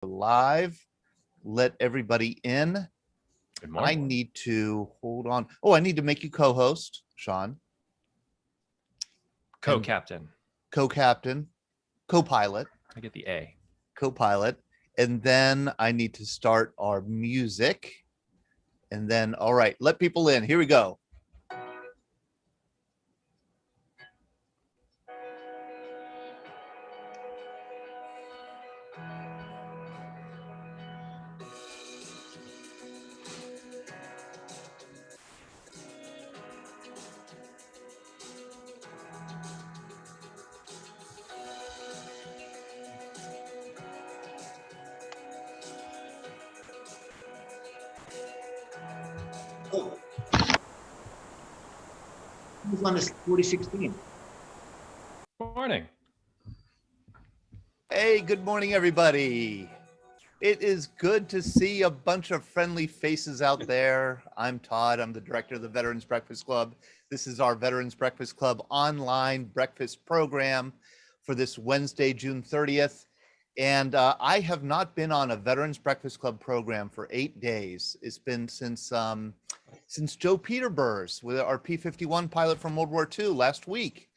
Live. Let everybody in. Good I morning. need to hold on. Oh, I need to make you co-host, Sean. Co-captain. Co-captain, co-pilot, I get the A. co-pilot. And then I need to start our music. And then, all right, let people in. Here we go. Who's on this 4016? Morning. Hey, good morning, everybody. It is good to see a bunch of friendly faces out there. I'm Todd. I'm the director of the Veterans Breakfast Club. This is our Veterans Breakfast Club online breakfast program for this Wednesday, June 30th. And I have not been on a Veterans Breakfast Club program for 8 days. It's been since Joe Peterburs with our P-51 pilot from World War II last week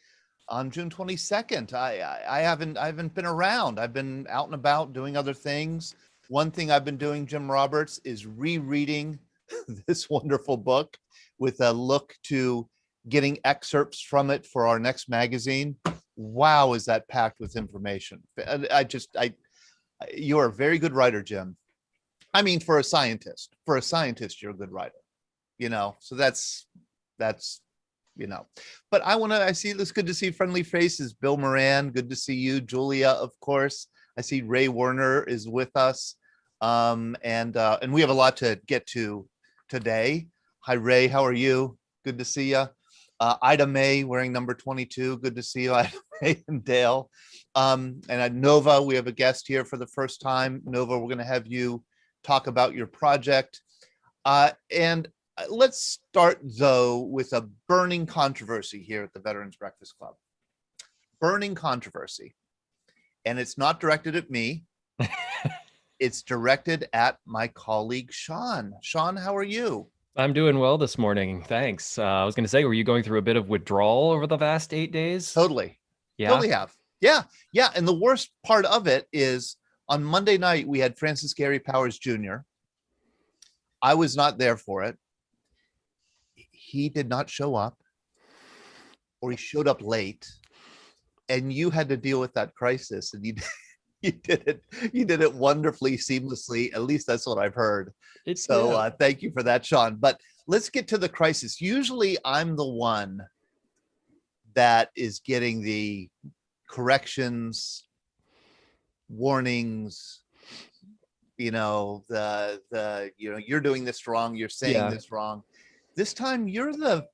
on June 22nd. I haven't been around. I've been out and about doing other things. One thing I've been doing, Jim Roberts, is rereading this wonderful book with a look to getting excerpts from it for our next magazine. Wow, is that packed with information. You're a very good writer, Jim. I mean, for a scientist, you're a good writer, so that's, but I see, it's good to see friendly faces. Bill Moran, good to see you. Julia, of course. I see Ray Werner is with us. And we have a lot to get to today. Hi, Ray, how are you? Good to see you. Ida May wearing number 22. Good to see you, Ida May and Dale. And at Nova, we have a guest here for the first time. Nova, we're gonna have you talk about your project. And let's start, though, with a burning controversy here at the Veterans Breakfast Club. Burning controversy. And it's not directed at me. It's directed at my colleague, Sean. Sean, how are you? I'm doing well this morning. Thanks. I was going to say, were you going through a bit of withdrawal over the last 8 days? Totally. Yeah. Totally have. Yeah. And the worst part of it is on Monday night, we had Francis Gary Powers Jr. I was not there for it. He did not show up, or he showed up late, and you had to deal with that crisis, and you did it wonderfully, seamlessly. At least that's what I've heard. Thank you for that, Sean. But let's get to the crisis. Usually I'm the one that is getting the corrections, warnings, you're doing this wrong, you're saying this wrong. This time you're the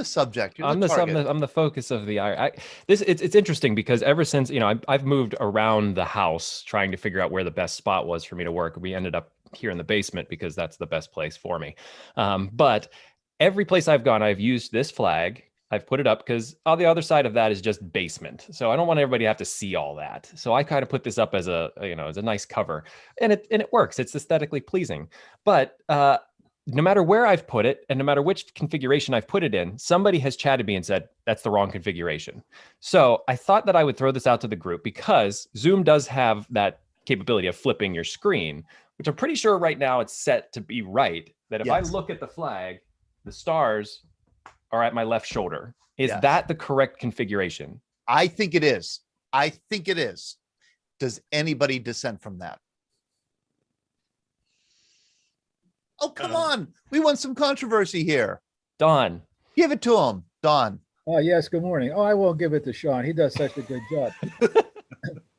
subject. You're the target. I'm the focus of the it's interesting because ever since, I've moved around the house trying to figure out where the best spot was for me to work. We ended up here in the basement because that's the best place for me. But every place I've gone, I've used this flag. I've put it up because on the other side of that is just basement. So I don't want everybody to have to see all that. So I kind of put this up as as a nice cover, and it works. It's aesthetically pleasing. But no matter where I've put it and no matter which configuration I've put it in, somebody has chatted me and said, that's the wrong configuration. So I thought that I would throw this out to the group because Zoom does have that capability of flipping your screen, which I'm pretty sure right now it's set to be right. That if I look at the flag, the stars are at my left shoulder. Is that the correct configuration? I think it is. Does anybody dissent from that? Oh, come on. We want some controversy here. Don. Give it to him. Don. Oh, yes. Good morning. Oh, I won't give it to Sean. He does such a good job.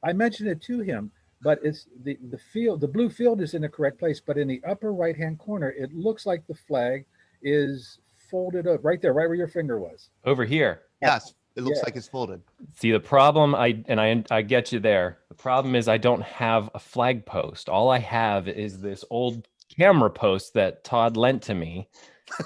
I mentioned it to him, but it's the field, the blue field is in the correct place, but in the upper right-hand corner, it looks like the flag is folded up right there, right where your finger was. Over here. Yes. It looks like it's folded. See, the problem, I get you there. The problem is I don't have a flag post. All I have is this old camera post that Todd lent to me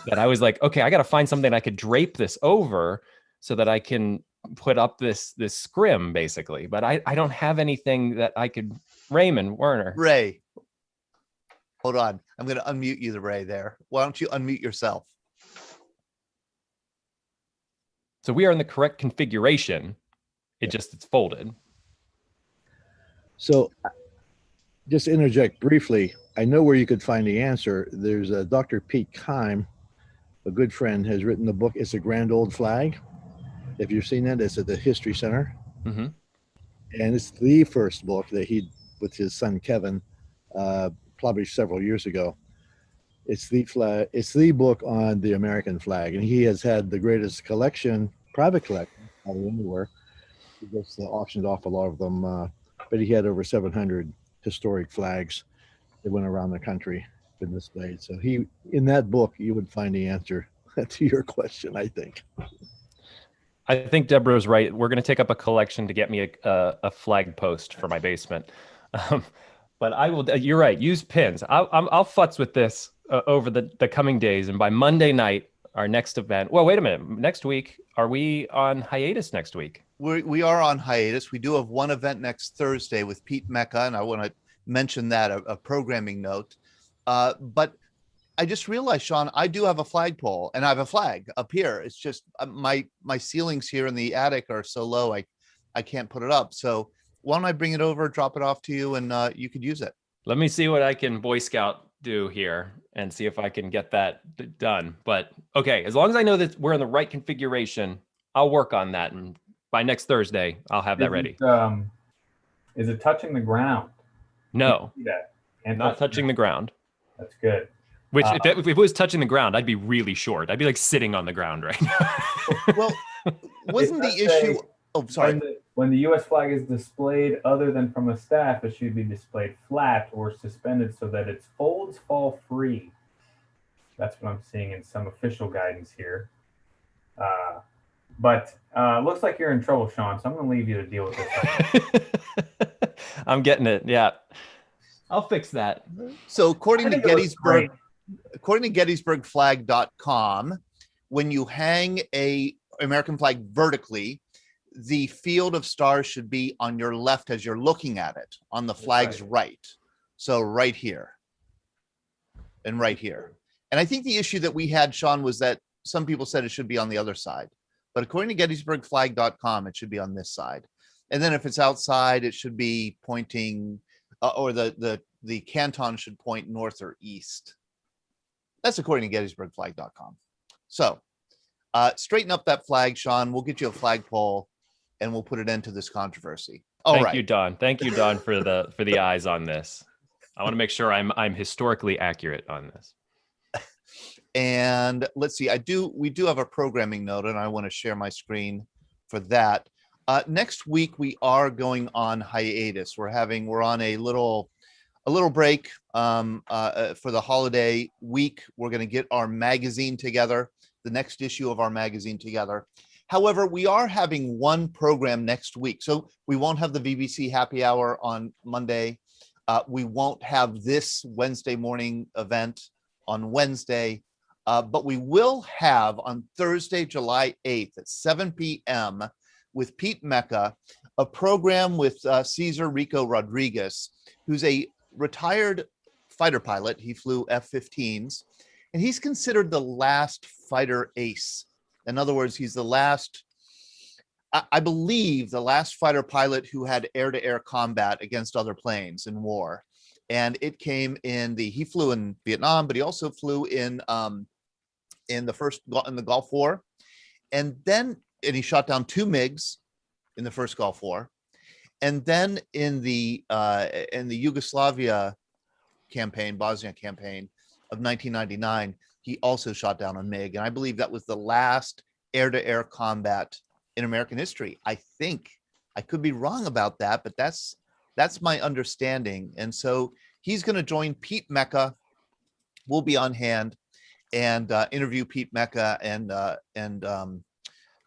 that I was like, okay, I got to find something I could drape this over so that I can put up this scrim basically. But I don't have anything that I could Raymond Werner. Ray. Hold on. I'm going to unmute you, Ray, there. Why don't you unmute yourself? So we are in the correct configuration. It's folded. So just to interject briefly, I know where you could find the answer. There's a Dr. Pete Keim, a good friend, has written the book, It's a Grand Old Flag. If you've seen that, it's at the History Center. Mm-hmm. And it's the first book that he, with his son Kevin, published several years ago. It's the book on the American flag, and he has had the greatest collection, private collection, out of anywhere. He just auctioned off a lot of them, but he had over 700 historic flags that went around the country, been displayed. So in that book, you would find the answer to your question, I think. I think Deborah's right. We're going to take up a collection to get me a flag post for my basement. But I will. You're right. Use pins. I'll futz with this over the coming days, and by Monday night, our next event. Well, wait a minute. Next week, are we on hiatus next week? We are on hiatus. We do have one event next Thursday with Pete Mecca, and I want to mention that, a programming note. But I just realized, Sean, I do have a flagpole, and I have a flag up here. It's just my ceilings here in the attic are so low, I can't put it up. So why don't I bring it over, drop it off to you, and you could use it. Let me see what I can Boy Scout do here and see if I can get that done. But okay, as long as I know that we're in the right configuration, I'll work on that. And by next Thursday, I'll have that ready. Is it touching the ground? No, And not touching the ground. That's good. Which if it was touching the ground, I'd be really short. I'd be like sitting on the ground right now. Well, wasn't the issue? Oh, sorry. When the U.S. flag is displayed other than from a staff, it should be displayed flat or suspended so that its folds fall free. That's what I'm seeing in some official guidance here. But looks like you're in trouble, Sean, so I'm going to leave you to deal with this. I'm getting it. Yeah. I'll fix that. So according to gettysburgflag.com, when you hang a American flag vertically, the field of stars should be on your left as you're looking at it, on the flag's right. So right here and right here. And I think the issue that we had, Sean, was that some people said it should be on the other side. But according to gettysburgflag.com, it should be on this side. And then if it's outside, it should be pointing, or the canton should point north or east. That's according to gettysburgflag.com. So straighten up that flag, Sean. We'll get you a flagpole and we'll put it into this controversy. Thank you, Don. Thank you, Don, for the eyes on this. I want to make sure I'm historically accurate on this. And let's see, we do have a programming note, and I want to share my screen for that. Next week we are going on hiatus. We're on a little break for the holiday week. We're going to get our magazine together, the next issue of our magazine together. However, we are having one program next week. So we won't have the VBC happy hour on Monday. We won't have this Wednesday morning event on Wednesday, but we will have on Thursday, July 8th at 7 p.m. with Pete Mecca, a program with Cesar Rico Rodriguez, who's a retired fighter pilot. He flew F-15s, and he's considered the last fighter ace. In other words, he's the last, I believe, the last fighter pilot who had air-to-air combat against other planes in war. And it came he flew in Vietnam, but he also flew in the Gulf War. And he shot down 2 MiGs in the first Gulf War. And then in the Yugoslavia campaign, Bosnia campaign of 1999, he also shot down a MiG. And I believe that was the last air-to-air combat in American history. I think. I could be wrong about that, but that's my understanding. And so he's going to join Pete Mecca. We'll be on hand and interview Pete Mecca, and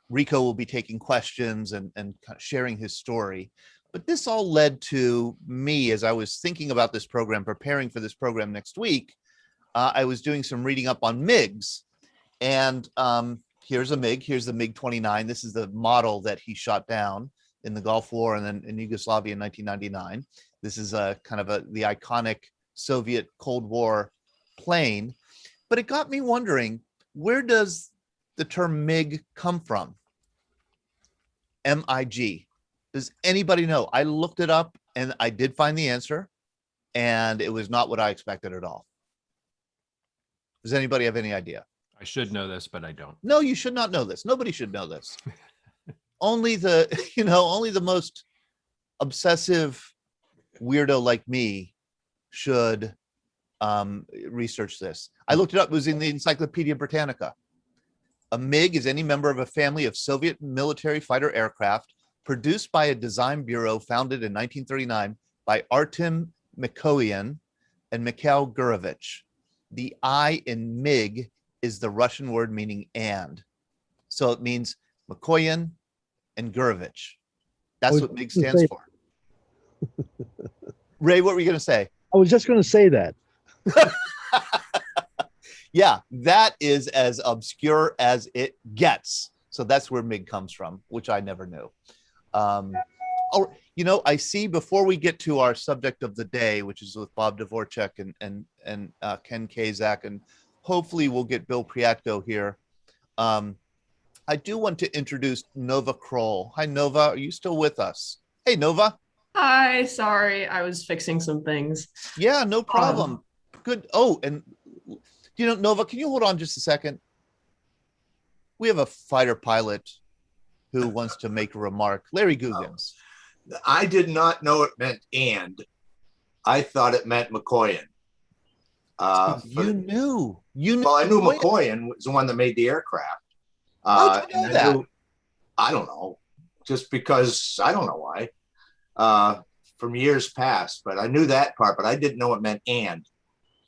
Rico will be taking questions and sharing his story. But this all led to me, as I was thinking about this program, preparing for this program next week, I was doing some reading up on MiGs. And here's a MiG. Here's the MiG-29. This is the model that he shot down in the Gulf War and then in Yugoslavia in 1999. This is a kind of the iconic Soviet Cold War plane. But it got me wondering, where does the term MiG come from? MiG. Does anybody know? I looked it up and I did find the answer, and it was not what I expected at all. Does anybody have any idea? I should know this, but I don't. No, you should not know this. Nobody should know this. Only the, only the most obsessive weirdo like me should research this. I looked it up. It was in the Encyclopedia Britannica. A MiG is any member of a family of Soviet military fighter aircraft produced by a design bureau founded in 1939 by Artem Mikoyan and Mikhail Gurevich. The I in MiG is the Russian word meaning and. So it means Mikoyan and Gurevich. That's what MiG stands for. Ray, what were you going to say? I was just going to say that. Yeah, that is as obscure as it gets. So that's where MiG comes from, which I never knew. I see before we get to our subject of the day, which is with Bob Dvorchak and Ken Kaszak, and hopefully we'll get Bill Priatko here. I do want to introduce Nova Kroll. Hi, Nova. Are you still with us? Hey, Nova. Hi, sorry, I was fixing some things. Yeah, no problem. Good. Oh, and Nova, can you hold on just a second? We have a fighter pilot who wants to make a remark. Larry Googans. I did not know it meant and. I thought it meant Mikoyan. You knew. Well, I knew Mikoyan was the one that made the aircraft. How'd you know that? I don't know. Just because, I don't know why. From years past, but I knew that part, but I didn't know it meant and.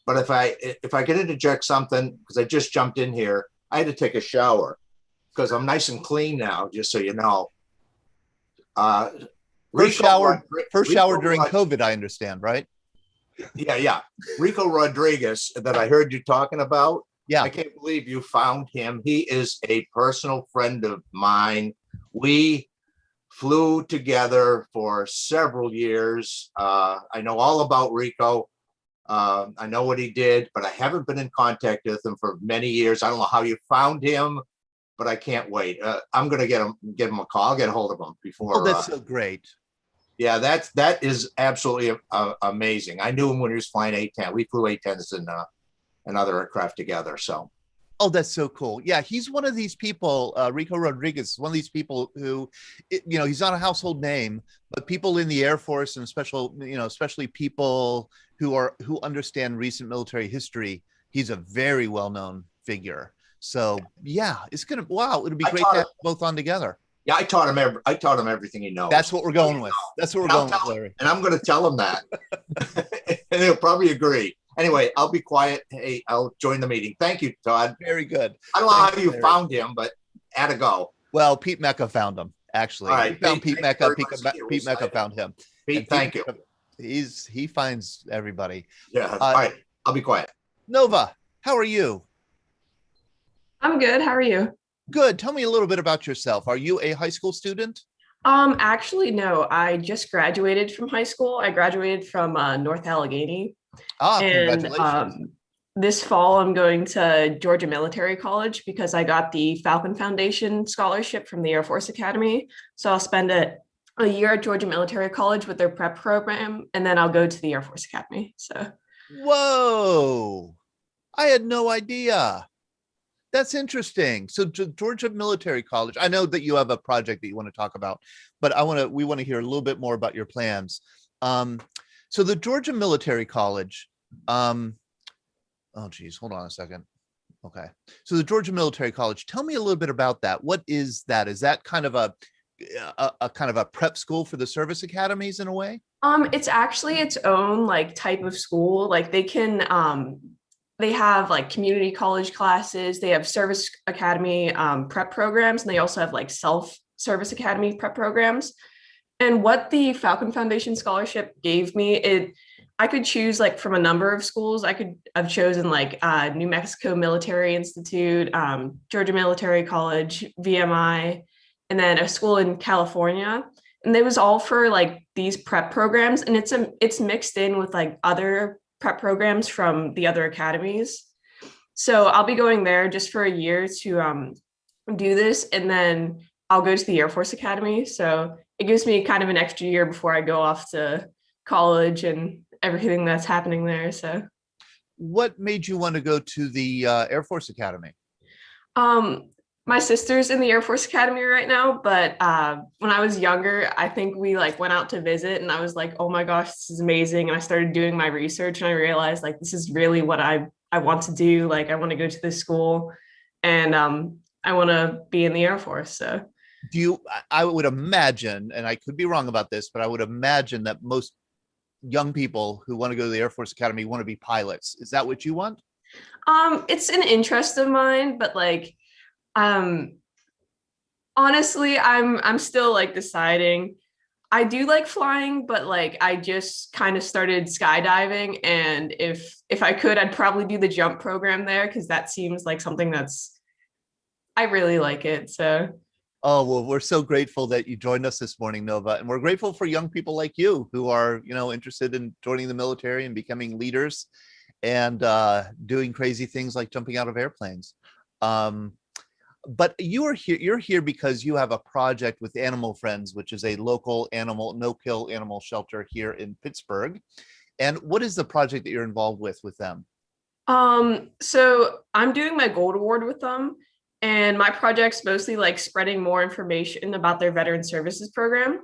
But if I could interject something, because I just jumped in here, I had to take a shower because I'm nice and clean now, just so you know. First shower during COVID, I understand, right? Yeah. Rico Rodriguez, that I heard you talking about. Yeah. I can't believe you found him. He is a personal friend of mine. We flew together for several years. I know all about Rico. I know what he did, but I haven't been in contact with him for many years. I don't know how you found him, but I can't wait. I'm going to give him a call. I'll get a hold of him before. Oh, that's so great. Yeah, that is absolutely amazing. I knew him when he was flying A-10. We flew A-10s and other aircraft together. So. Oh, that's so cool. Yeah, he's one of these people, Rico Rodriguez, one of these people who, he's not a household name, but people in the Air Force and especially people who understand recent military history, he's a very well-known figure. So yeah, it'll be great to have both on together. Yeah, I taught him everything he knows. That's what we're going with. That's what we're going with, Larry. And I'm going to tell him that. And he'll probably agree. Anyway, I'll be quiet. Hey, I'll join the meeting. Thank you, Todd. Very good. I don't know how you found him, but had to go. Well, Pete Mecca found him, actually. All right. He found Pete Mecca. Pete Mecca found him. Pete, thank you. He finds everybody. Yeah. All right. I'll be quiet. Nova, how are you? I'm good. How are you? Good. Tell me a little bit about yourself. Are you a high school student? Actually, no. I just graduated from high school. I graduated from North Allegheny. Congratulations. This fall, I'm going to Georgia Military College because I got the Falcon Foundation scholarship from the Air Force Academy. So I'll spend a year at Georgia Military College with their prep program, and then I'll go to the Air Force Academy. So. Whoa, I had no idea. That's interesting. So Georgia Military College, I know that you have a project that you want to talk about, but we want to hear a little bit more about your plans. So the Georgia Military College, oh geez, hold on a second. Okay. So the Georgia Military College, tell me a little bit about that. What is that? Is that kind of a kind of a prep school for the service academies in a way? It's actually its own type of school. They have community college classes. They have service academy prep programs, and they also have self-service academy prep programs. And what the Falcon Foundation scholarship gave me, I could choose from a number of schools. I could have chosen New Mexico Military Institute, Georgia Military College, VMI, and then a school in California. And it was all for like these prep programs, and it's mixed in with like other prep programs from the other academies. So I'll be going there just for a year to do this, and then I'll go to the Air Force Academy. So it gives me kind of an extra year before I go off to college and everything that's happening there. So What made you want to go to the Air Force Academy? My sister's in the Air Force Academy right now, but when I was younger, I think we like went out to visit, and I was like, oh my gosh, this is amazing. And I started doing my research, and I realized like this is really what I want to do. Like I want to go to this school, and I want to be in the Air Force. So I would imagine, and I could be wrong about this, but I would imagine that most young people who want to go to the Air Force Academy want to be pilots. Is that what you want? It's an interest of mine, but like honestly, I'm still like deciding. I do like flying, but like I just kind of started skydiving, and if I could, I'd probably do the jump program there, because that seems like something I really like it. So Oh, well, we're so grateful that you joined us this morning, Nova, and we're grateful for young people like you who are, interested in joining the military and becoming leaders and doing crazy things like jumping out of airplanes. But you're here because you have a project with Animal Friends, which is a local no-kill animal shelter here in Pittsburgh. And what is the project that you're involved with them? So I'm doing my gold award with them, and my project's mostly like spreading more information about their veteran services program.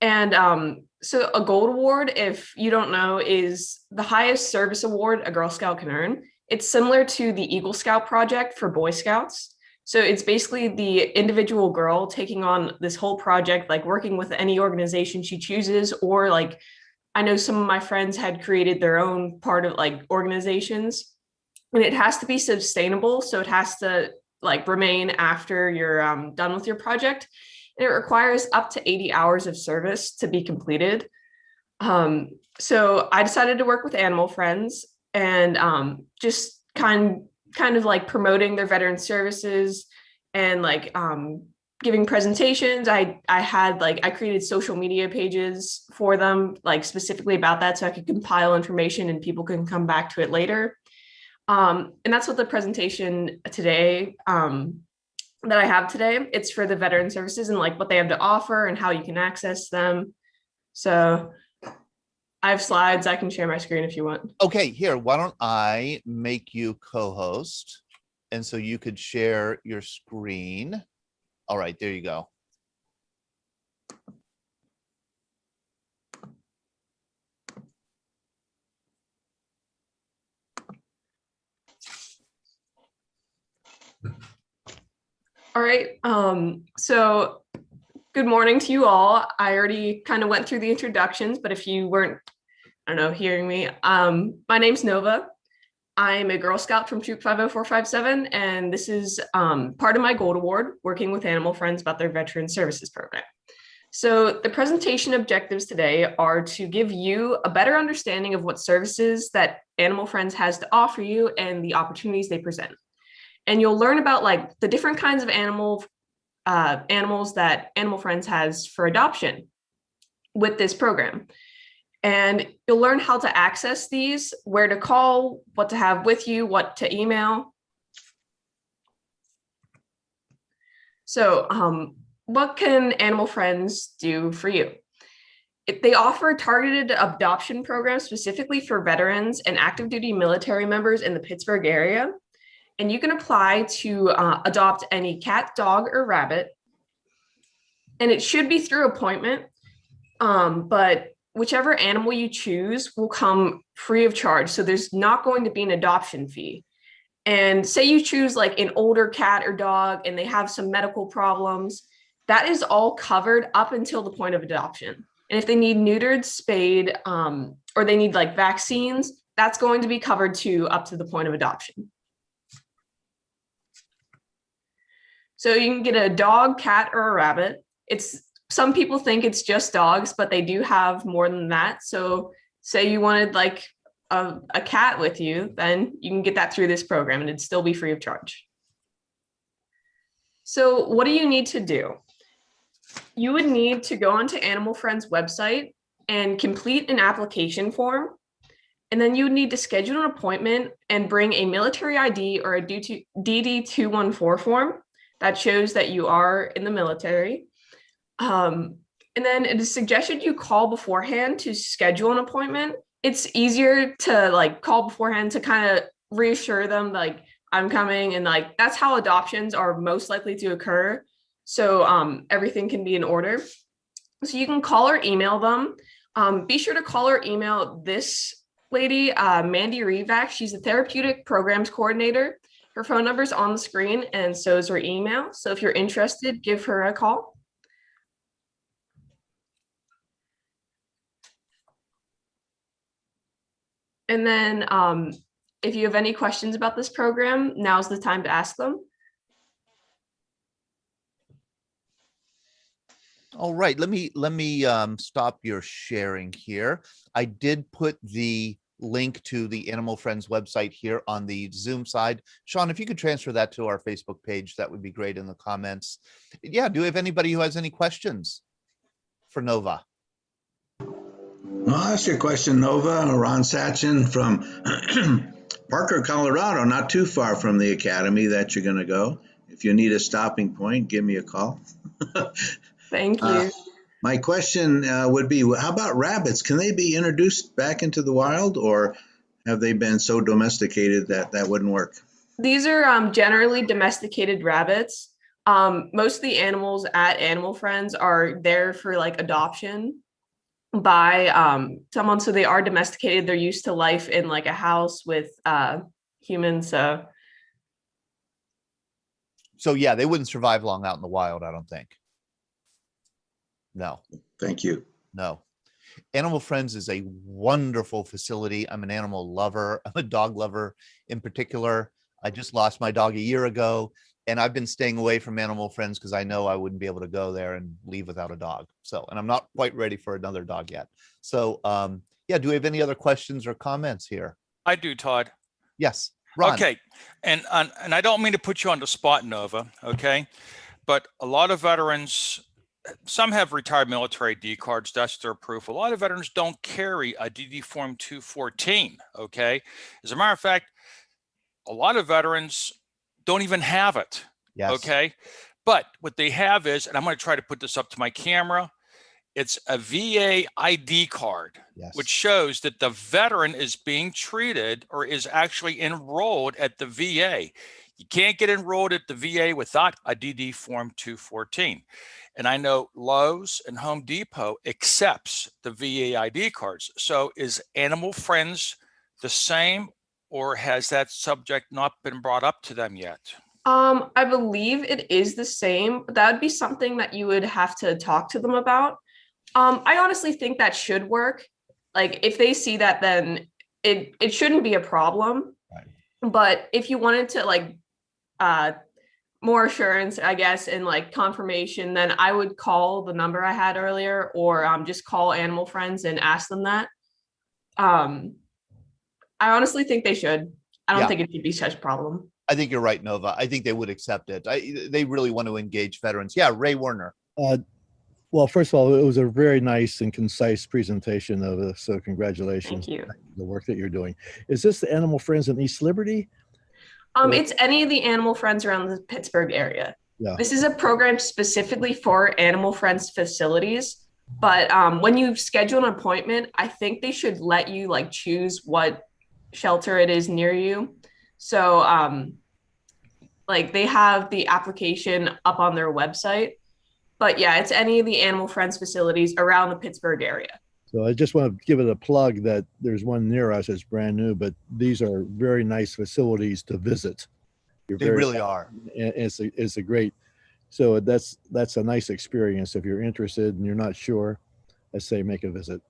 And so a gold award, if you don't know, is the highest service award a Girl Scout can earn. It's similar to the Eagle Scout project for Boy Scouts. So it's basically the individual girl taking on this whole project, like working with any organization she chooses, or like I know some of my friends had created their own part of like organizations, and it has to be sustainable. So it has to like remain after you're done with your project. And it requires up to 80 hours of service to be completed. So I decided to work with Animal Friends and just kind of like promoting their veteran services and like giving presentations. I created social media pages for them, like specifically about that, so I could compile information and people can come back to it later. And that's what the presentation today that I have today. It's for the veteran services and like what they have to offer and how you can access them. So I have slides. I can share my screen if you want. Okay, here, why don't I make you co-host? And so you could share your screen. All right, there you go. All right. So good morning to you all. I already kind of went through the introductions, but if you weren't, I don't know, hearing me, my name's Nova. I'm a Girl Scout from Troop 50457, and this is part of my Gold Award, working with Animal Friends about their veteran services program. So the presentation objectives today are to give you a better understanding of what services that Animal Friends has to offer you and the opportunities they present. And you'll learn about like the different kinds of animals that Animal Friends has for adoption with this program. And you'll learn how to access these, where to call, what to have with you, what to email. So what can Animal Friends do for you? They offer targeted adoption programs specifically for veterans and active duty military members in the Pittsburgh area. And you can apply to adopt any cat, dog, or rabbit. And it should be through appointment, but whichever animal you choose will come free of charge. So there's not going to be an adoption fee. And say you choose like an older cat or dog and they have some medical problems, that is all covered up until the point of adoption. And if they need neutered, spayed, or they need like vaccines, that's going to be covered too up to the point of adoption. So you can get a dog, cat, or a rabbit. Some people think it's just dogs, but they do have more than that. So say you wanted like a cat with you, then you can get that through this program and it'd still be free of charge. So what do you need to do? You would need to go onto Animal Friends website and complete an application form. And then you would need to schedule an appointment and bring a military ID or a DD-214 form that shows that you are in the military. And then it is suggested you call beforehand to schedule an appointment. It's easier to like call beforehand to kind of reassure them like I'm coming, and like that's how adoptions are most likely to occur. So everything can be in order. So you can call or email them. Be sure to call or email this lady, Mandy Revac. She's the therapeutic programs coordinator. Her phone number is on the screen, and so is her email. So if you're interested, give her a call. And then if you have any questions about this program, now's the time to ask them. All right, let me stop your sharing here. I did put the link to the Animal Friends website here on the Zoom side. Sean, if you could transfer that to our Facebook page, that would be great in the comments. Yeah, do we have anybody who has any questions for Nova? I'll ask you a question, Nova. Ron Sachin from Parker, Colorado, not too far from the academy that you're going to go. If you need a stopping point, give me a call. Thank you. My question would be, how about rabbits? Can they be introduced back into the wild, or have they been so domesticated that that wouldn't work? These are generally domesticated rabbits. Most of the animals at Animal Friends are there for like adoption by someone, so they are domesticated. They're used to life in like a house with humans. So yeah, they wouldn't survive long out in the wild, I don't think. No. Thank you. No. Animal Friends is a wonderful facility. I'm an animal lover. I'm a dog lover in particular. I just lost my dog a year ago, and I've been staying away from Animal Friends because I know I wouldn't be able to go there and leave without a dog. So, and I'm not quite ready for another dog yet. So, yeah, do we have any other questions or comments here? I do, Todd. Yes, Ron. Okay, and I don't mean to put you on the spot, Nova, okay? But a lot of veterans, some have retired military D cards, that's their proof. A lot of veterans don't carry a DD Form 214, okay? As a matter of fact, a lot of veterans don't even have it, Yes. okay? But what they have is, and I'm gonna try to put this up to my camera, it's a VA ID card, Yes. which shows that the veteran is being treated or is actually enrolled at the VA. You can't get enrolled at the VA without a DD Form 214. And I know Lowe's and Home Depot accepts the VA ID cards. So is Animal Friends the same, or has that subject not been brought up to them yet? I believe it is the same, but that would be something that you would have to talk to them about. I honestly think that should work. Like if they see that, then it shouldn't be a problem. Right. But if you wanted to like more assurance, I guess, and like confirmation, then I would call the number I had earlier, or just call Animal Friends and ask them that. I honestly think they should. I don't think it should be such a problem. I think you're right, Nova. I think they would accept it. They really want to engage veterans. Yeah, Ray Werner. Well, first of all, it was a very nice and concise presentation of this, so congratulations. Thank you. The work that you're doing. Is this the Animal Friends in East Liberty? It's any of the Animal Friends around the Pittsburgh area. Yeah. This is a program specifically for Animal Friends facilities. But when you schedule an appointment, I think they should let you like choose what shelter it is near you. So like they have the application up on their website. But yeah, it's any of the Animal Friends facilities around the Pittsburgh area. So I just want to give it a plug that there's one near us that's brand new, but these are very nice facilities to visit. They really are. And it's a great, so that's a nice experience. If you're interested and you're not sure, I say make a visit.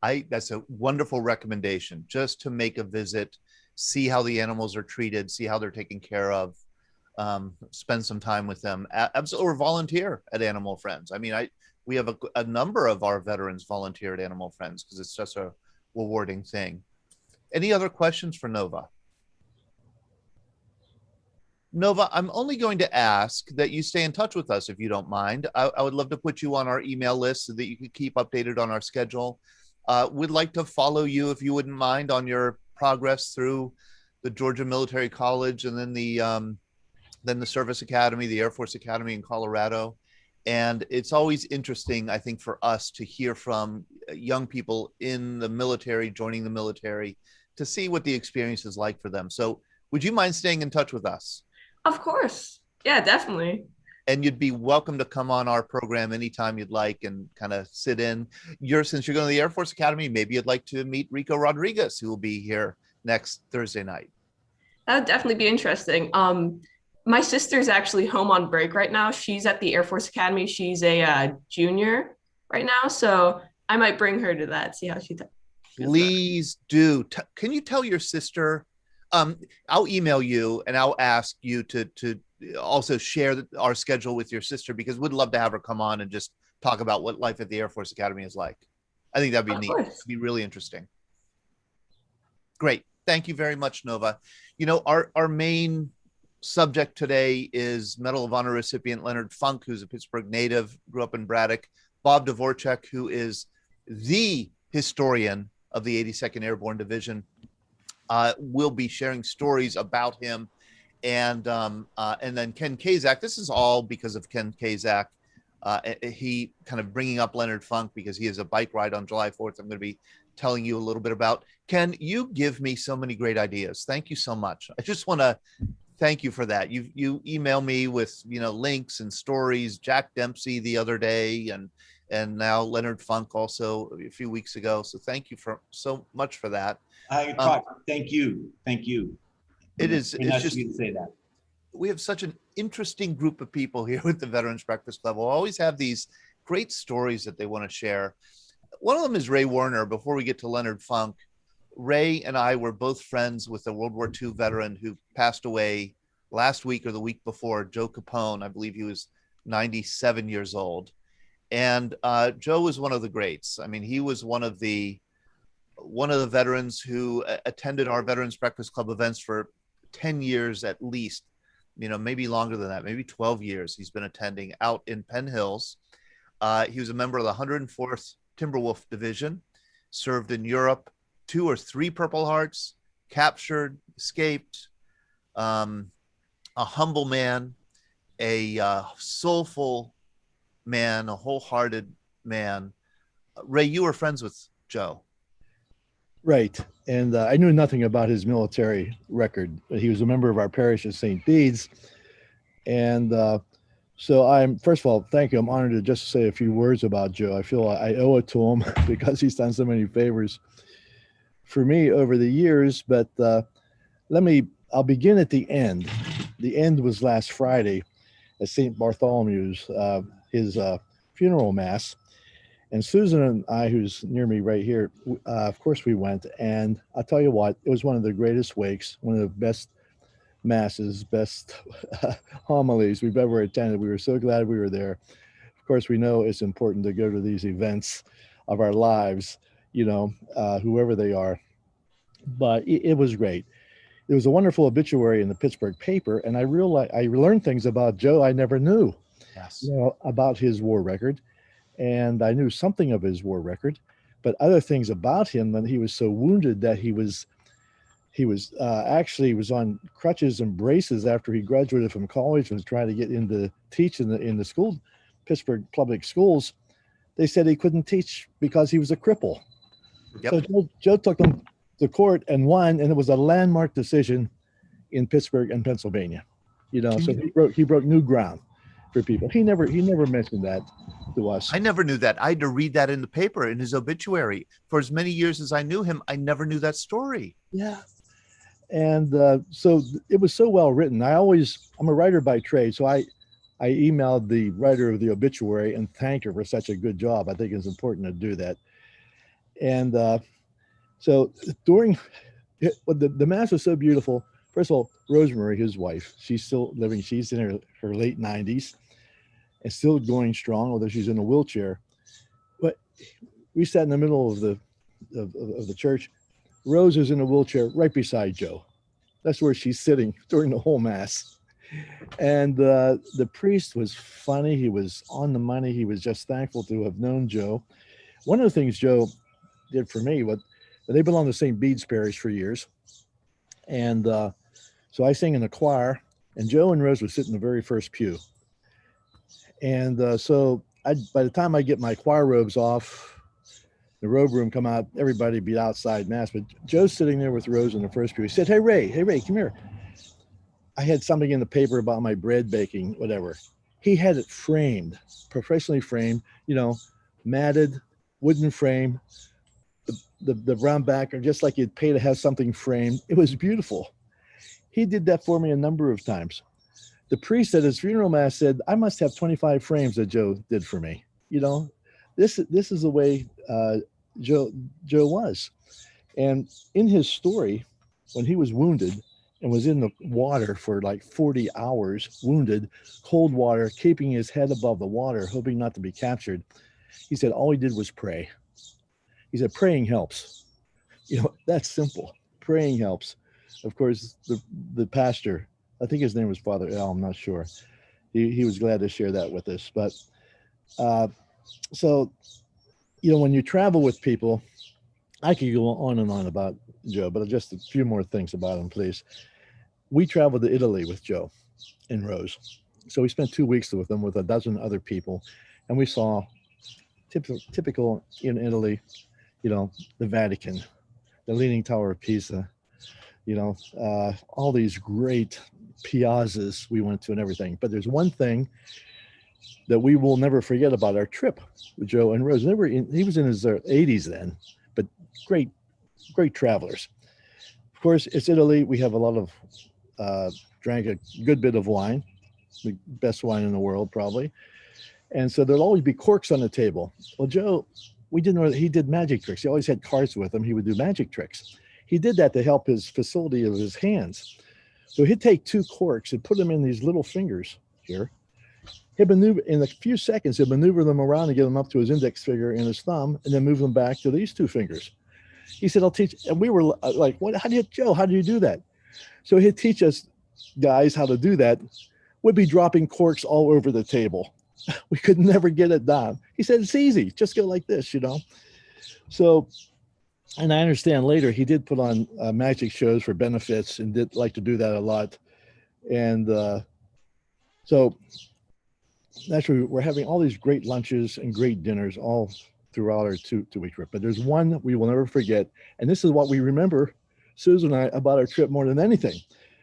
That's a wonderful recommendation, just to make a visit, see how the animals are treated, see how they're taken care of, spend some time with them, or volunteer at Animal Friends. I mean, we have a number of our veterans volunteer at Animal Friends because it's just a rewarding thing. Any other questions for Nova? Nova, I'm only going to ask that you stay in touch with us if you don't mind. I would love to put you on our email list so that you can keep updated on our schedule. We'd like to follow you, if you wouldn't mind, on your progress through the Georgia Military College and then the Service Academy, the Air Force Academy in Colorado. And it's always interesting, I think, for us to hear from young people in the military, joining the military, to see what the experience is like for them. So would you mind staying in touch with us? Of course. Yeah, definitely. And you'd be welcome to come on our program anytime you'd like and kind of sit in. Since you're going to the Air Force Academy, maybe you'd like to meet Rico Rodriguez, who will be here next Thursday night. That would definitely be interesting. My sister's actually home on break right now. She's at the Air Force Academy. She's a junior right now, so I might bring her to that, see how she does. Please do. Can you tell your sister? I'll email you and I'll ask you to also share our schedule with your sister, because we'd love to have her come on and just talk about what life at the Air Force Academy is like. I think that'd be neat. It'd be really interesting. Great. Thank you very much, Nova. You know, our main subject today is Medal of Honor recipient Leonard Funk, who's a Pittsburgh native, grew up in Braddock. Bob Dvorchak, who is the historian of the 82nd Airborne Division, will be sharing stories about him. And then Ken Kaszak, this is all because of Ken Kaszak. He kind of bringing up Leonard Funk because he has a bike ride on July 4th. I'm going to be telling you a little bit about. Ken, you give me so many great ideas. Thank you so much. I just want to thank you for that. You email me with, links and stories, Jack Dempsey the other day, and now Leonard Funk also a few weeks ago. So thank you so much for that. Thank you. It is. It's nice just of you to say that. We have such an interesting group of people here with the Veterans Breakfast Club. We'll always have these great stories that they want to share. One of them is Ray Warner. Before we get to Leonard Funk, Ray and I were both friends with a World War II veteran who passed away last week or the week before, Joe Capone. I believe he was 97 years old. And Joe was one of the greats. I mean, he was one of the veterans who attended our Veterans Breakfast Club events for 10 years at least, maybe longer than that, maybe 12 years he's been attending out in Penn Hills. He was a member of the 104th Timberwolf Division, served in Europe, 2 or 3 Purple Hearts, captured, escaped, a humble man, a soulful man, a wholehearted man. Ray, you were friends with Joe. Right. And I knew nothing about his military record. He was a member of our parish at St. Bede's. And so first of all, thank you. I'm honored to just say a few words about Joe. I feel I owe it to him because he's done so many favors for me over the years. But I'll begin at the end. The end was last Friday at St. Bartholomew's, his funeral mass. And Susan and I, who's near me right here, of course we went. And I'll tell you what, it was one of the greatest wakes, one of the best masses, best homilies we've ever attended. We were so glad we were there. Of course, we know it's important to go to these events of our lives, whoever they are. But it was great. There was a wonderful obituary in the Pittsburgh paper, and I learned things about Joe I never knew. Yes. About his war record. And I knew something of his war record, but other things about him, that he was so wounded that he was on crutches and braces after he graduated from college and was trying to get into teach in the school, Pittsburgh public schools. They said he couldn't teach because he was a cripple. Yep. So Joe took them to court and won, and it was a landmark decision in Pittsburgh and Pennsylvania. So he broke new ground for people. He never mentioned that to us. I never knew that. I had to read that in the paper in his obituary. For as many years as I knew him, I never knew that story. Yeah. And so it was so well written. I'm a writer by trade, so I emailed the writer of the obituary and thanked her for such a good job. I think it's important to do that. And so during the mass was so beautiful. First of all, Rosemary, his wife, she's still living. She's in her late 90s and still going strong, although she's in a wheelchair. But we sat in the middle of the church. Rose is in a wheelchair right beside Joe. That's where she's sitting during the whole mass. And the priest was funny. He was on the money. He was just thankful to have known Joe. One of the things Joe did for me, they belonged to St. Bede's Parish for years. And so I sang in the choir, and Joe and Rose would sit in the very first pew. And so by the time I get my choir robes off, the robe room come out, everybody be outside mass, but Joe's sitting there with Rose in the first pew. He said, hey, Ray, come here. I had something in the paper about my bread baking, whatever. He had it framed, professionally framed, matted, wooden frame, the brown background, just like you'd pay to have something framed. It was beautiful. He did that for me a number of times. The priest at his funeral mass said, I must have 25 frames that Joe did for me. This is the way Joe was. And in his story, when he was wounded and was in the water for like 40 hours, wounded, cold water, keeping his head above the water, hoping not to be captured, he said all he did was pray. He said, praying helps. That's simple. Praying helps. Of course, the pastor, I think his name was Father L, I'm not sure. He was glad to share that with us. But so, when you travel with people, I could go on and on about Joe, but just a few more things about him, please. We traveled to Italy with Joe and Rose. So we spent 2 weeks with them with a dozen other people, and we saw typical in Italy, the Vatican, the Leaning Tower of Pisa, all these great piazzas we went to and everything. But there's one thing that we will never forget about our trip with Joe and Rose. He was in his 80s then, but great travelers. Of course, it's Italy. We have a lot of, drank a good bit of wine, the best wine in the world, probably. And so there'll always be corks on the table. Well, Joe, we didn't know he did magic tricks. He always had cards with him. He would do magic tricks. He did that to help his facility of his hands. So he'd take 2 corks and put them in these little fingers here. He'd maneuver, in a few seconds, he'd maneuver them around and get them up to his index finger and his thumb, and then move them back to these 2 fingers. He said, I'll teach. And we were like, what? How do you do that? So he'd teach us guys how to do that. We'd be dropping corks all over the table. We could never get it down. He said, it's easy. Just go like this, So, and I understand later he did put on magic shows for benefits and did like to do that a lot. And so naturally, we're having all these great lunches and great dinners all throughout our two-week trip. But there's one that we will never forget. And this is what we remember, Susan and I, about our trip more than anything.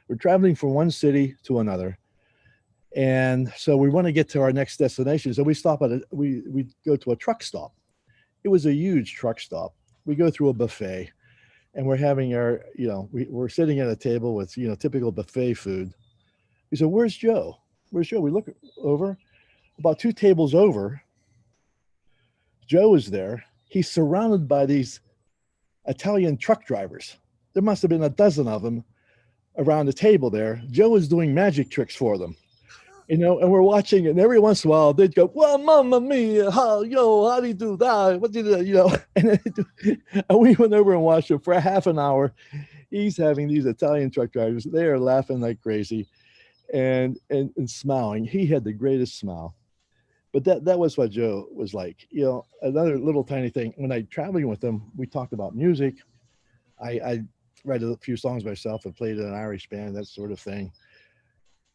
We're traveling from one city to another. And so we want to get to our next destination. So we stop at we go to a truck stop. It was a huge truck stop. We go through a buffet, and we're having our, we're sitting at a table with, typical buffet food. We said, where's Joe? Where's Joe? We look over, about 2 tables over. Joe is there. He's surrounded by these Italian truck drivers. There must have been a dozen of them around the table there. Joe is doing magic tricks for them. And we're watching it, and every once in a while they'd go, well, mamma mia, how do you do that? What do you do? And we went over and watched it for a half an hour. He's having these Italian truck drivers. They are laughing like crazy and smiling. He had the greatest smile. But that was what Joe was like. Another little tiny thing, when I traveling with him, we talked about music. I write a few songs myself and played in an Irish band, that sort of thing.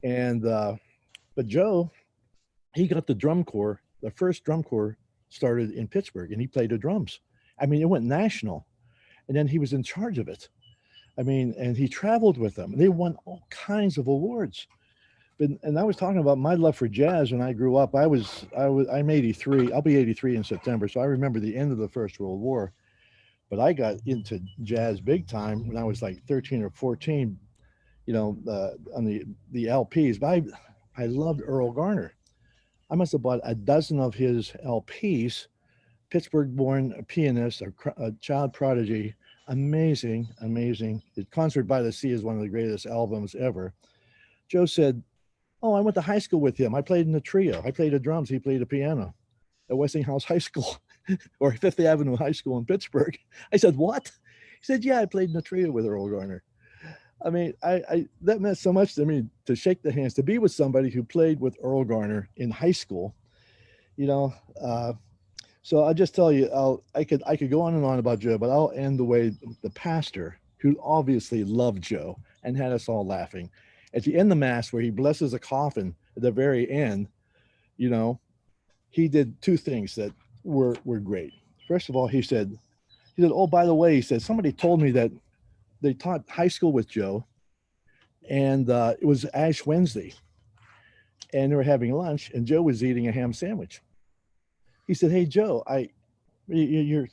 And but Joe, he got the drum corps. The first drum corps started in Pittsburgh, and he played the drums. I mean, it went national, and then he was in charge of it. I mean, and he traveled with them. They won all kinds of awards. And I was talking about my love for jazz when I grew up. I'm 83. I'll be 83 in September, so I remember the end of the First World War. But I got into jazz big time when I was like 13 or 14. On the LPs. But I loved Earl Garner. I must have bought a dozen of his LPs. Pittsburgh-born pianist, a child prodigy, amazing. The Concert by the Sea is one of the greatest albums ever. Joe said, oh, I went to high school with him. I played in the trio. I played the drums. He played the piano at Westinghouse High School or Fifth Avenue High School in Pittsburgh. I said, what? He said, yeah, I played in the trio with Earl Garner. I mean, I that meant so much to me to shake the hands, to be with somebody who played with Earl Garner in high school, you know. So I'll just tell you, I could go on and on about Joe, but I'll end the way the pastor, who obviously loved Joe and had us all laughing, at the end of the mass where he blesses a coffin at the very end, you know, he did two things that were great. First of all, he said, oh, by the way, he said, somebody told me that they taught high school with Joe, and it was Ash Wednesday, and they were having lunch, and Joe was eating a ham sandwich. He said, "Hey, Joe, you're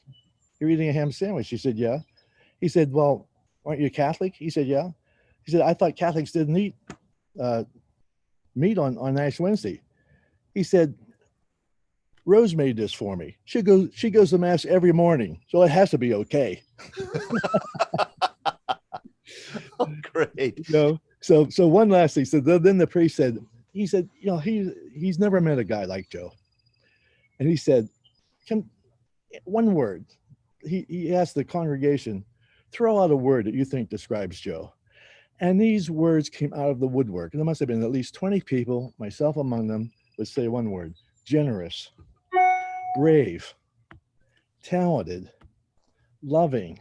eating a ham sandwich." He said, "Yeah." He said, "Well, aren't you Catholic?" He said, "Yeah." He said, "I thought Catholics didn't eat meat on Ash Wednesday." He said, "Rose made this for me. She goes to mass every morning, so it has to be okay." Oh, great. You know, so one last thing. So then the priest said, you know, he's never met a guy like Joe. And he said, one word. He asked the congregation, throw out a word that you think describes Joe. And these words came out of the woodwork. And there must have been at least 20 people, myself among them, would say one word: generous, brave, talented, loving,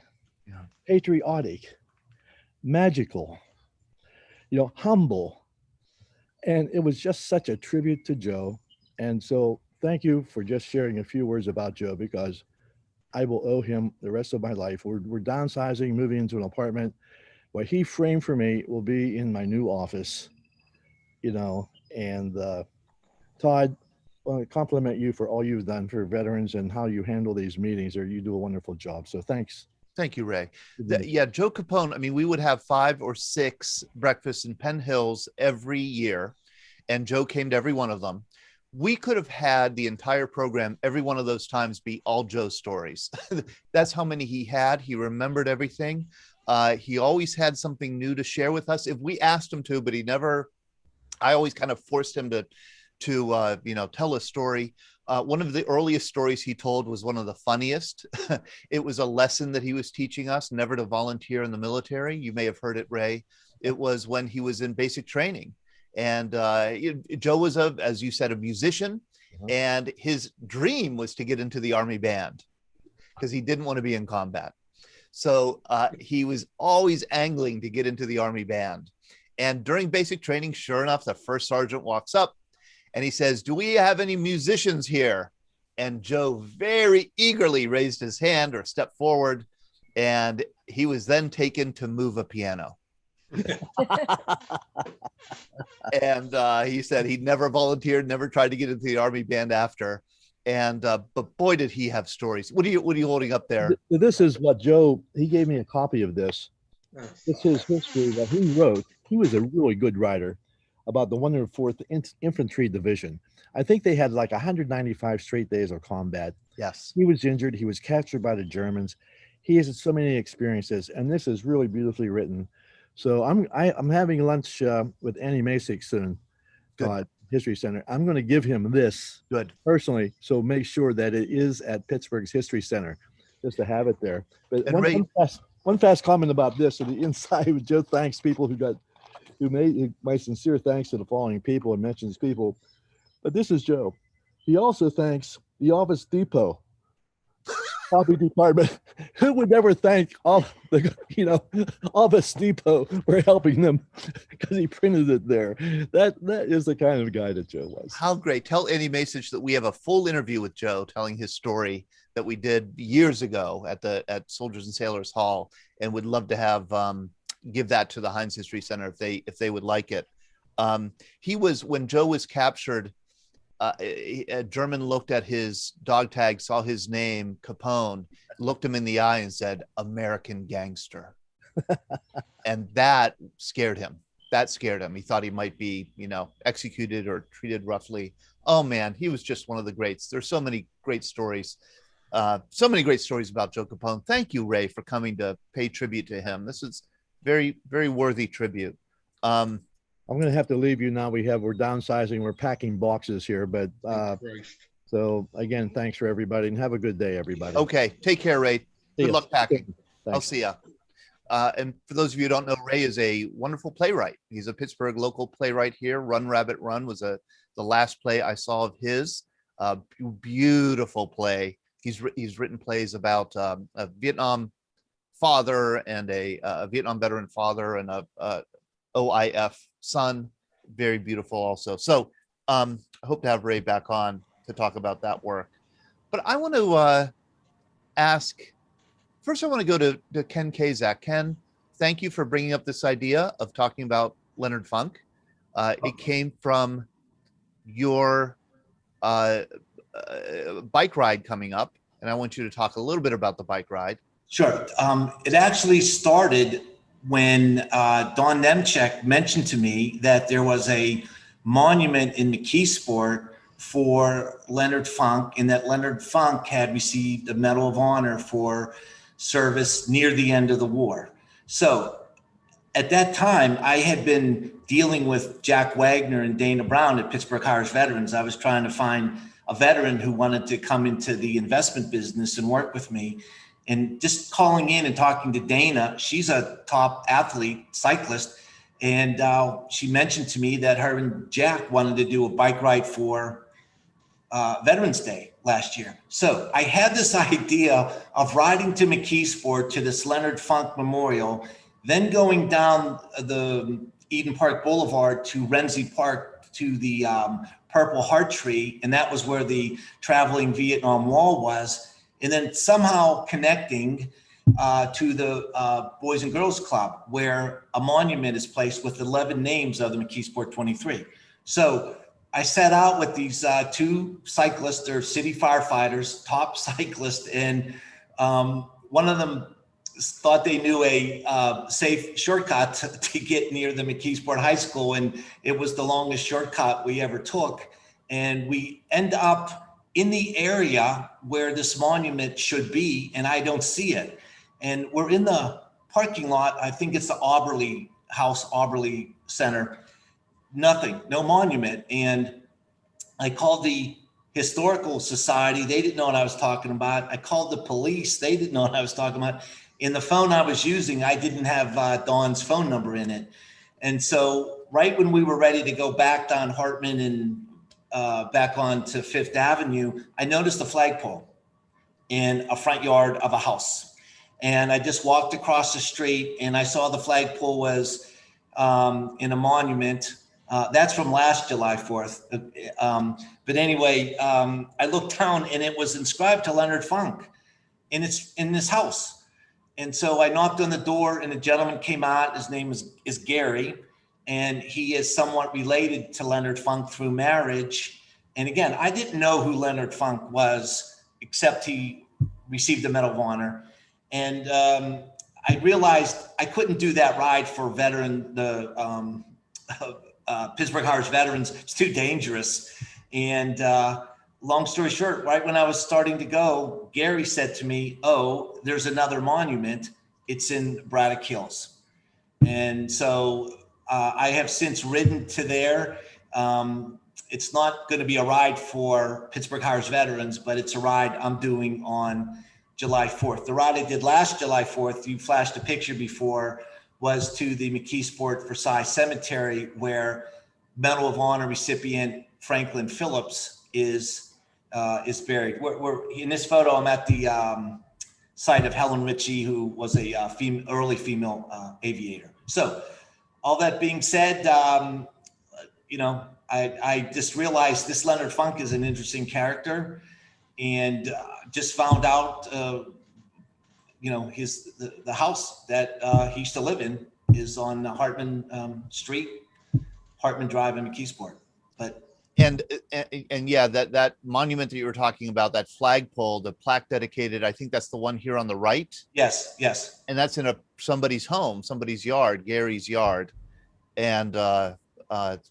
patriotic, magical, you know, humble. And it was just such a tribute to Joe. And so thank you for just sharing a few words about Joe, because I will owe him the rest of my life. We're downsizing, moving into an apartment. What he framed for me will be in my new office, you know. And Todd, I want to compliment you for all you've done for veterans and how you handle these meetings. Or you do a wonderful job. So thanks. Thank you, Ray. Yeah, Joe Capone, I mean, we would have 5 or 6 breakfasts in Penn Hills every year, and Joe came to every one of them. We could have had the entire program, every one of those times, be all Joe stories. That's how many he had. He remembered everything. He always had something new to share with us if we asked him to, but he never, I always kind of forced him to you know, tell a story. One of the earliest stories he told was one of the funniest. It was a lesson that he was teaching us, never to volunteer in the military. You may have heard it, Ray. It was when he was in basic training. And Joe was, as you said, a musician. And his dream was to get into the Army band because he didn't want to be in combat. So he was always angling to get into the Army band. And during basic training, sure enough, the first sergeant walks up and he says, "Do we have any musicians here?" And Joe very eagerly raised his hand or stepped forward, and he was then taken to move a piano. And he said he'd never volunteered, never tried to get into the Army band after. And but boy, did he have stories. What are you holding up there? This is what Joe, he gave me a copy of this. It's his history that he wrote. He was a really good writer about the 104th Infantry Division. I think they had like 195 straight days of combat. Yes. He was injured. He was captured by the Germans. He has so many experiences, and this is really beautifully written. So I'm having lunch with Annie Masick soon, History Center. I'm going to give him this personally. So make sure that it is at Pittsburgh's History Center, just to have it there. But one fast comment about this. On the inside, Joe thanks people who made my sincere thanks to the following people and mentions people. But this is Joe. He also thanks the Office Depot copy department. Who would ever thank all the, you know, Office Depot for helping them because he printed it there. That is the kind of guy that Joe was. How great. Tell Annie Masick that we have a full interview with Joe telling his story that we did years ago at Soldiers and Sailors Hall, and would love to have give that to the Heinz History Center if they would like it. He was, when Joe was captured, a German looked at his dog tag, saw his name, Capone, looked him in the eye and said, "American gangster." And that scared him. He thought he might be, you know, executed or treated roughly. Oh man, he was just one of the greats. There's so many great stories. So many great stories about Joe Capone. Thank you, Ray, for coming to pay tribute to him. This is very, very worthy tribute. I'm going to have to leave you now. We're downsizing. We're packing boxes here, but so again, thanks for everybody, and have a good day, everybody. Okay. Take care, Ray. Good luck packing. I'll see ya. And for those of you who don't know, Ray is a wonderful playwright. He's a Pittsburgh local playwright here. Run Rabbit Run was the last play I saw of his. Beautiful play. He's written plays about a Vietnam father and a Vietnam veteran father and a OIF son. Very beautiful also. So I hope to have Ray back on to talk about that work. But I want to ask, first I want to go to Ken Kaszak. Ken, thank you for bringing up this idea of talking about Leonard Funk. It came from your bike ride coming up, and I want you to talk a little bit about the bike ride. Sure. It actually started when Don Nemchek mentioned to me that there was a monument in McKeesport for Leonard Funk, and that Leonard Funk had received a Medal of Honor for service near the end of the war. So at that time, I had been dealing with Jack Wagner and Dana Brown at Pittsburgh Hires Veterans. I was trying to find a veteran who wanted to come into the investment business and work with me. And just calling in and talking to Dana, she's a top athlete, cyclist. And she mentioned to me that her and Jack wanted to do a bike ride for Veterans Day last year. So I had this idea of riding to McKeesport to this Leonard Funk Memorial, then going down the Eden Park Boulevard to Renzi Park to the Purple Heart Tree. And that was where the traveling Vietnam Wall was. And then somehow connecting to the Boys and Girls Club, where a monument is placed with 11 names of the McKeesport 23. So I set out with these two cyclists, they're city firefighters, top cyclists, and one of them thought they knew a safe shortcut to get near the McKeesport High School, and it was the longest shortcut we ever took. And we end up in the area where this monument should be, and I don't see it. And we're in the parking lot. I think it's the Auberly House, Auberly Center. Nothing, no monument. And I called the Historical Society. They didn't know what I was talking about. I called the police. They didn't know what I was talking about. In the phone I was using, I didn't have Dawn's phone number in it. And so right when we were ready to go back down Hartman and back on to Fifth Avenue, I noticed a flagpole in a front yard of a house. And I just walked across the street and I saw the flagpole was in a monument. That's from last July 4th. But anyway, I looked down and it was inscribed to Leonard Funk, and it's in this house. And so I knocked on the door and a gentleman came out. His name is Gary, and he is somewhat related to Leonard Funk through marriage. And again, I didn't know who Leonard Funk was, except he received the Medal of Honor. And I realized I couldn't do that ride for the Pittsburgh Hires Veterans. It's too dangerous. And long story short, right when I was starting to go, Gary said to me, "Oh, there's another monument. It's in Braddock Hills." And so I have since ridden to there. It's not going to be a ride for Pittsburgh Hires Veterans, but it's a ride I'm doing on July 4th. The ride I did last July 4th, you flashed a picture before, was to the McKeesport Versailles Cemetery, where Medal of Honor recipient Franklin Phillips is buried. We're in this photo. I'm at the site of Helen Ritchie, who was a early female aviator. So, all that being said, I just realized this Leonard Funk is an interesting character, and just found out, the house that he used to live in is on Hartman Street, Hartman Drive in McKeesport. But and yeah, that monument that you were talking about, that flagpole, the plaque dedicated, I think that's the one here on the right. Yes. And that's in somebody's home, somebody's yard, Gary's yard, and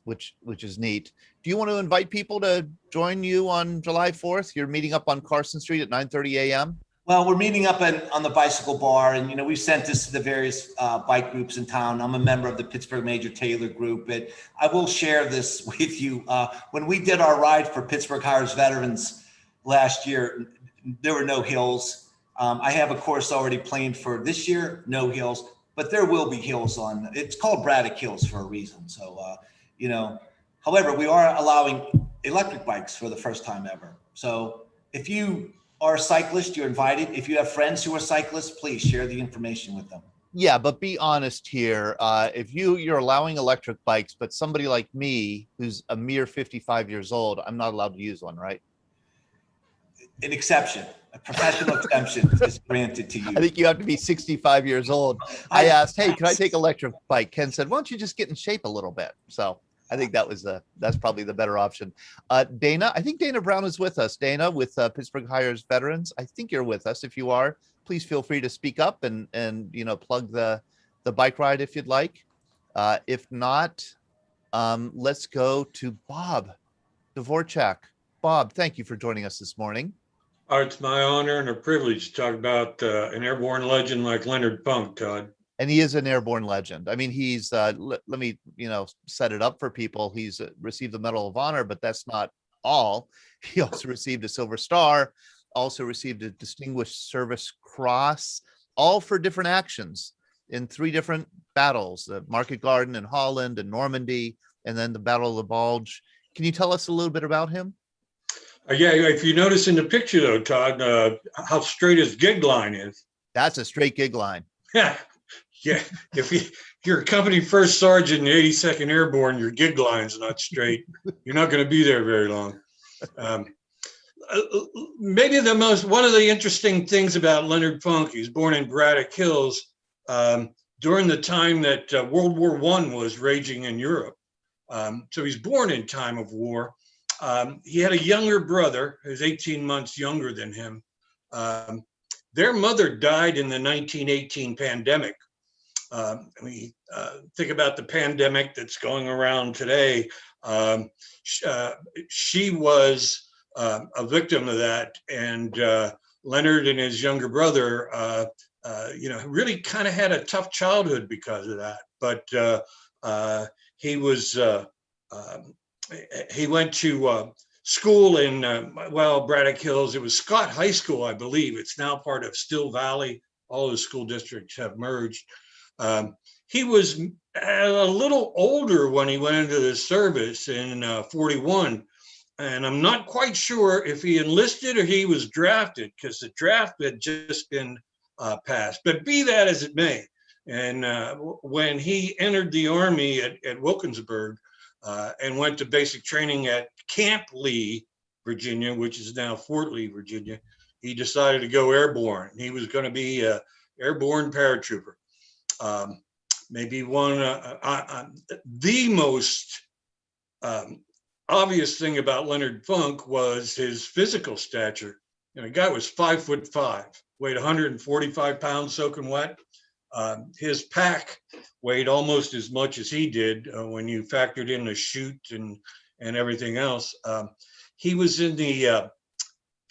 which is neat. Do you want to invite people to join you on July 4th? You're meeting up on Carson Street at 9:30 a.m. Well, we're meeting up on the bicycle bar, and we've sent this to the various bike groups in town. I'm a member of the Pittsburgh Major Taylor group, but I will share this with you. When we did our ride for Pittsburgh Hires Veterans last year, there were no hills. I have a course already planned for this year, no hills. but there will be hills on. It's called Braddock Hills for a reason. So however, we are allowing electric bikes for the first time ever. So if you are a cyclist, you're invited. If you have friends who are cyclists, please share the information with them. Yeah, but be honest here. If you're allowing electric bikes, but somebody like me who's a mere 55 years old, I'm not allowed to use one, right? An exception, a professional exemption is granted to you. I think you have to be 65 years old. I asked, hey, can I take electric bike? Ken said, why don't you just get in shape a little bit? So I think that's probably the better option. Dana, I think Dana Brown is with us. Dana with Pittsburgh Hires Veterans. I think you're with us. If you are, please feel free to speak up and plug the bike ride if you'd like. If not, let's go to Bob Dvorchak. Bob, thank you for joining us this morning. It's my honor and a privilege to talk about an airborne legend like Leonard Funk, Todd. And he is an airborne legend. I mean, he's let me set it up for people. He's received the Medal of Honor, but that's not all. He also received a Silver Star, also received a Distinguished Service Cross, all for different actions in 3 different battles: the Market Garden in Holland and Normandy, and then the Battle of the Bulge. Can you tell us a little bit about him? Yeah, if you notice in the picture though, Todd, how straight his gig line is. That's a straight gig line. Yeah. Yeah, if you're a company first sergeant in the 82nd Airborne, your gig line's not straight. You're not going to be there very long. Maybe one of the interesting things about Leonard Funk, he's born in Braddock Hills during the time that World War I was raging in Europe. So he's born in time of war. He had a younger brother who's 18 months younger than him. Their mother died in the 1918 pandemic. Think about the pandemic that's going around today. She was a victim of that, and Leonard and his younger brother, really kind of had a tough childhood because of that. But he went to school in Braddock Hills. It was Scott High School, I believe. It's now part of Still Valley. All the school districts have merged. He was a little older when he went into the service in 41, and I'm not quite sure if he enlisted or he was drafted, because the draft had just been passed. But be that as it may, and when he entered the Army at Wilkinsburg and went to basic training at Camp Lee, Virginia, which is now Fort Lee, Virginia, he decided to go airborne. He was going to be an airborne paratrooper. Maybe the most obvious thing about Leonard Funk was his physical stature. The guy was 5'5", weighed 145 pounds soaking wet. His pack weighed almost as much as he did when you factored in the chute and everything else. He was in the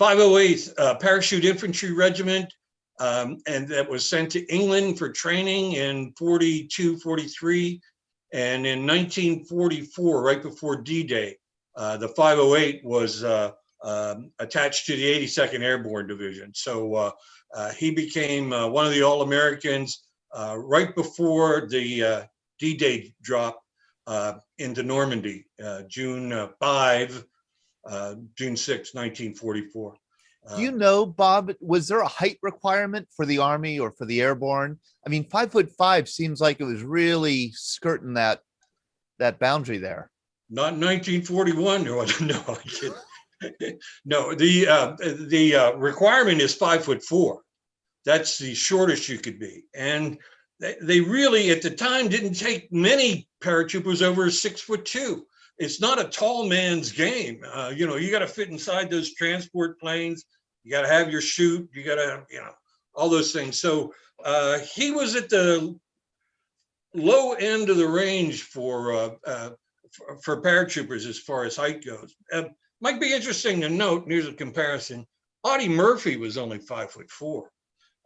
508th Parachute Infantry Regiment, and that was sent to England for training in 42, 43. And in 1944, right before D-Day, the 508 was attached to the 82nd Airborne Division. So he became one of the All-Americans right before the D-Day drop into Normandy, June 6, 1944. Do you know, Bob, was there a height requirement for the Army or for the Airborne? I mean, 5'5" seems like it was really skirting that boundary there. Not in 1941. No, the requirement is 5'4". That's the shortest you could be. And they really, at the time, didn't take many paratroopers over 6'2". It's not a tall man's game. You got to fit inside those transport planes. You got to have your chute. You got to, all those things. So he was at the low end of the range for paratroopers as far as height goes. Might be interesting to note, and here's a comparison. Audie Murphy was only 5'4".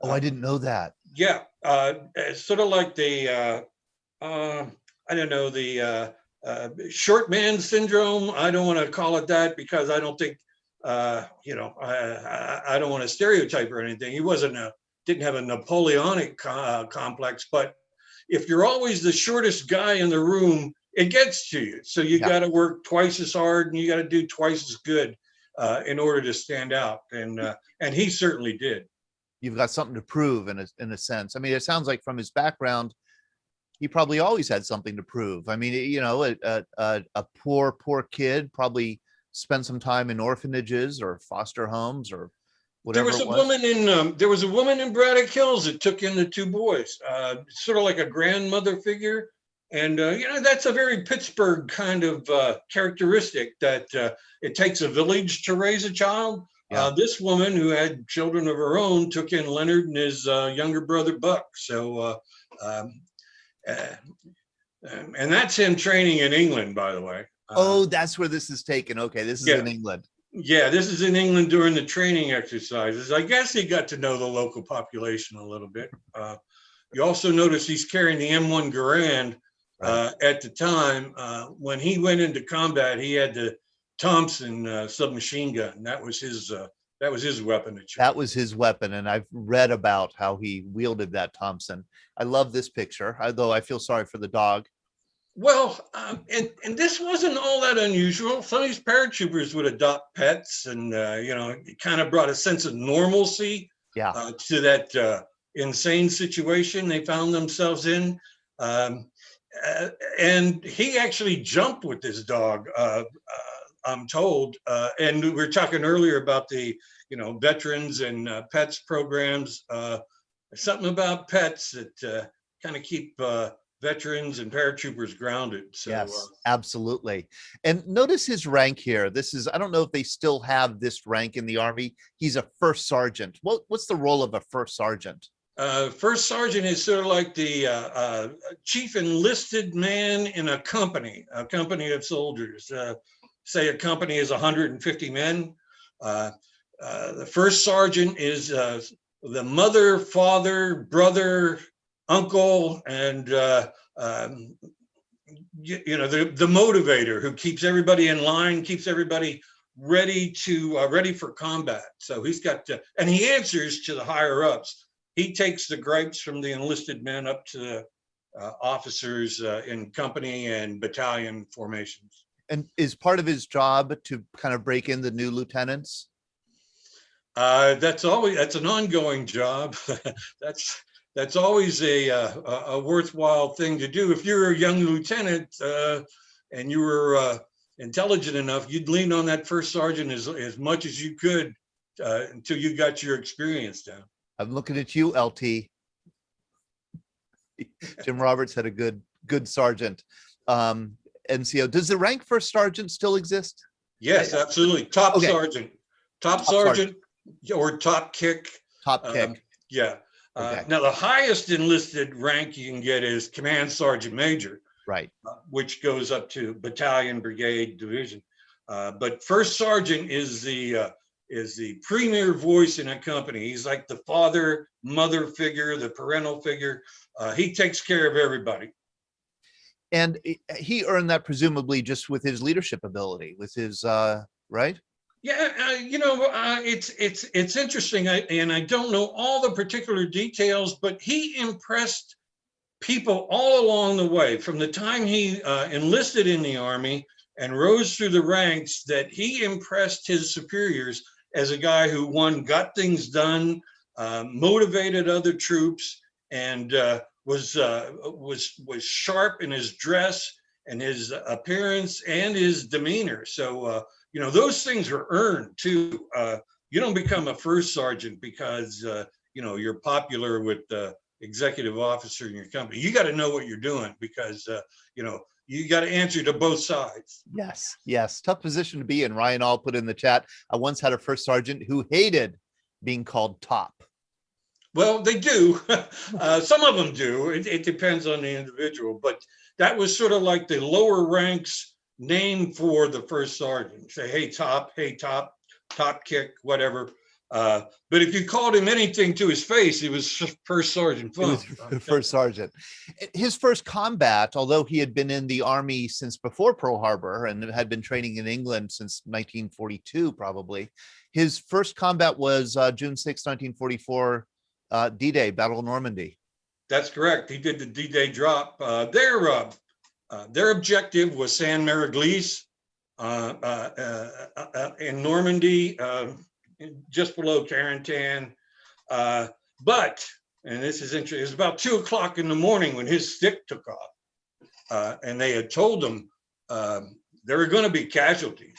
Oh, I didn't know that. Yeah, it's sort of like the short man syndrome. I don't want to call it that because I don't think I don't want to stereotype or anything. He didn't have a Napoleonic complex, but if you're always the shortest guy in the room, it gets to you. So you got to work twice as hard and you got to do twice as good in order to stand out. And he certainly did. You've got something to prove in a sense. I mean, it sounds like from his background, he probably always had something to prove. I mean, you know, a poor kid probably spent some time in orphanages or foster homes or whatever. There was a woman in Braddock Hills that took in the two boys, sort of like a grandmother figure. And, you know, that's a very Pittsburgh kind of characteristic that it takes a village to raise a child. Yeah. This woman who had children of her own took in Leonard and his younger brother, Buck. So, and that's him training in England, by the way. Oh, that's where this is taken. Okay, this is in England. Yeah, this is in England during the training exercises. I guess he got to know the local population a little bit. You also notice he's carrying the M1 Garand. At the time, when he went into combat, he had the Thompson submachine gun. That was his weapon. That was his weapon, and I've read about how he wielded that Thompson. I love this picture, although I feel sorry for the dog. Well, and this wasn't all that unusual. Some of these paratroopers would adopt pets, and you know, it kind of brought a sense of normalcy to that insane situation they found themselves in. And he actually jumped with this dog, I'm told. And we were talking earlier about the, you know, veterans and pets programs. Something about pets that kind of keep veterans and paratroopers grounded. So, yes, absolutely. And notice his rank here. This is, I don't know if they still have this rank in the Army. He's a first sergeant. What's the role of a first sergeant? First sergeant is sort of like the chief enlisted man in a company of soldiers. Say a company is 150 men. The first sergeant is the mother, father, brother, uncle, and you know, the motivator who keeps everybody in line, keeps everybody ready for combat. So he's got to, and he answers to the higher ups. He takes the gripes from the enlisted men up to the officers in company and battalion formations. And is part of his job to kind of break in the new lieutenants? That's an ongoing job. That's always a worthwhile thing to do. If you're a young lieutenant and you were intelligent enough, you'd lean on that first sergeant as much as you could until you got your experience down. I'm looking at you, LT. Jim Roberts had a good sergeant. NCO, does the rank first sergeant still exist? Yes, absolutely. Top sergeant, top sergeant, or top kick. Top kick. Yeah. Now the highest enlisted rank you can get is command sergeant major. Right. Which goes up to battalion, brigade, division. But first sergeant is the premier voice in a company. He's like the father, mother figure, the parental figure. He takes care of everybody. And he earned that presumably just with his leadership ability, with his, right? Yeah, you know, it's interesting, and I don't know all the particular details, but he impressed people all along the way from the time he enlisted in the Army and rose through the ranks, that he impressed his superiors as a guy who, one, got things done, motivated other troops, and was sharp in his dress and his appearance and his demeanor. So, you know, those things were earned too. You don't become a first sergeant because, you know, you're popular with the executive officer in your company. You got to know what you're doing because, you know, you got to answer to both sides. Yes, yes. Tough position to be in. Ryan All put in the chat, I once had a first sergeant who hated being called top. Well, they do. Some of them do. It depends on the individual. But that was sort of like the lower ranks name for the first sergeant. Say, hey, top kick, whatever. But if you called him anything to his face, he was first sergeant Funk. First sergeant. His first combat, although he had been in the Army since before Pearl Harbor and had been training in England since 1942, probably, his first combat was June 6, 1944, D-Day, Battle of Normandy. That's correct. He did the D-Day drop. Their objective was Saint-Mary-Église in Normandy, just below Carentan. But, and this is interesting, it was about 2 o'clock in the morning when his stick took off. And they had told him there were going to be casualties.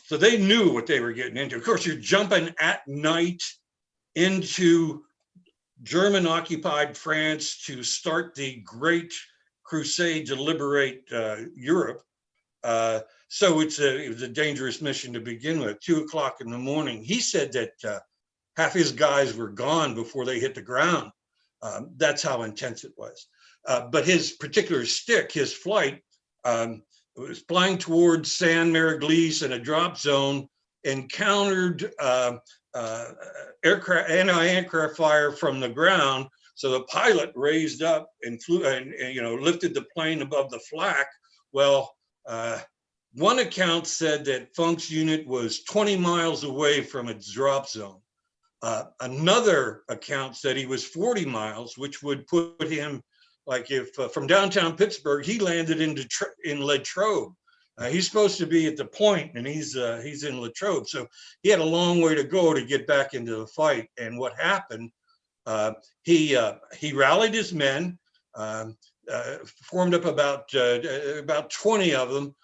So they knew what they were getting into. Of course, you're jumping at night into German-occupied France to start the Great Crusade to liberate Europe. So it was a dangerous mission to begin with. 2 o'clock in the morning. He said that half his guys were gone before they hit the ground. That's how intense it was. But his particular stick, his flight, was flying towards Saint-Mary-Église in a drop zone, encountered anti-aircraft fire from the ground. So the pilot raised up and flew and lifted the plane above the flak. Well, one account said that Funk's unit was 20 miles away from its drop zone. Another account said he was 40 miles, which would put him like if from downtown Pittsburgh, he landed in Latrobe. He's supposed to be at the point, and he's in Latrobe. So he had a long way to go to get back into the fight. And what happened? He rallied his men, formed up about 20 of them,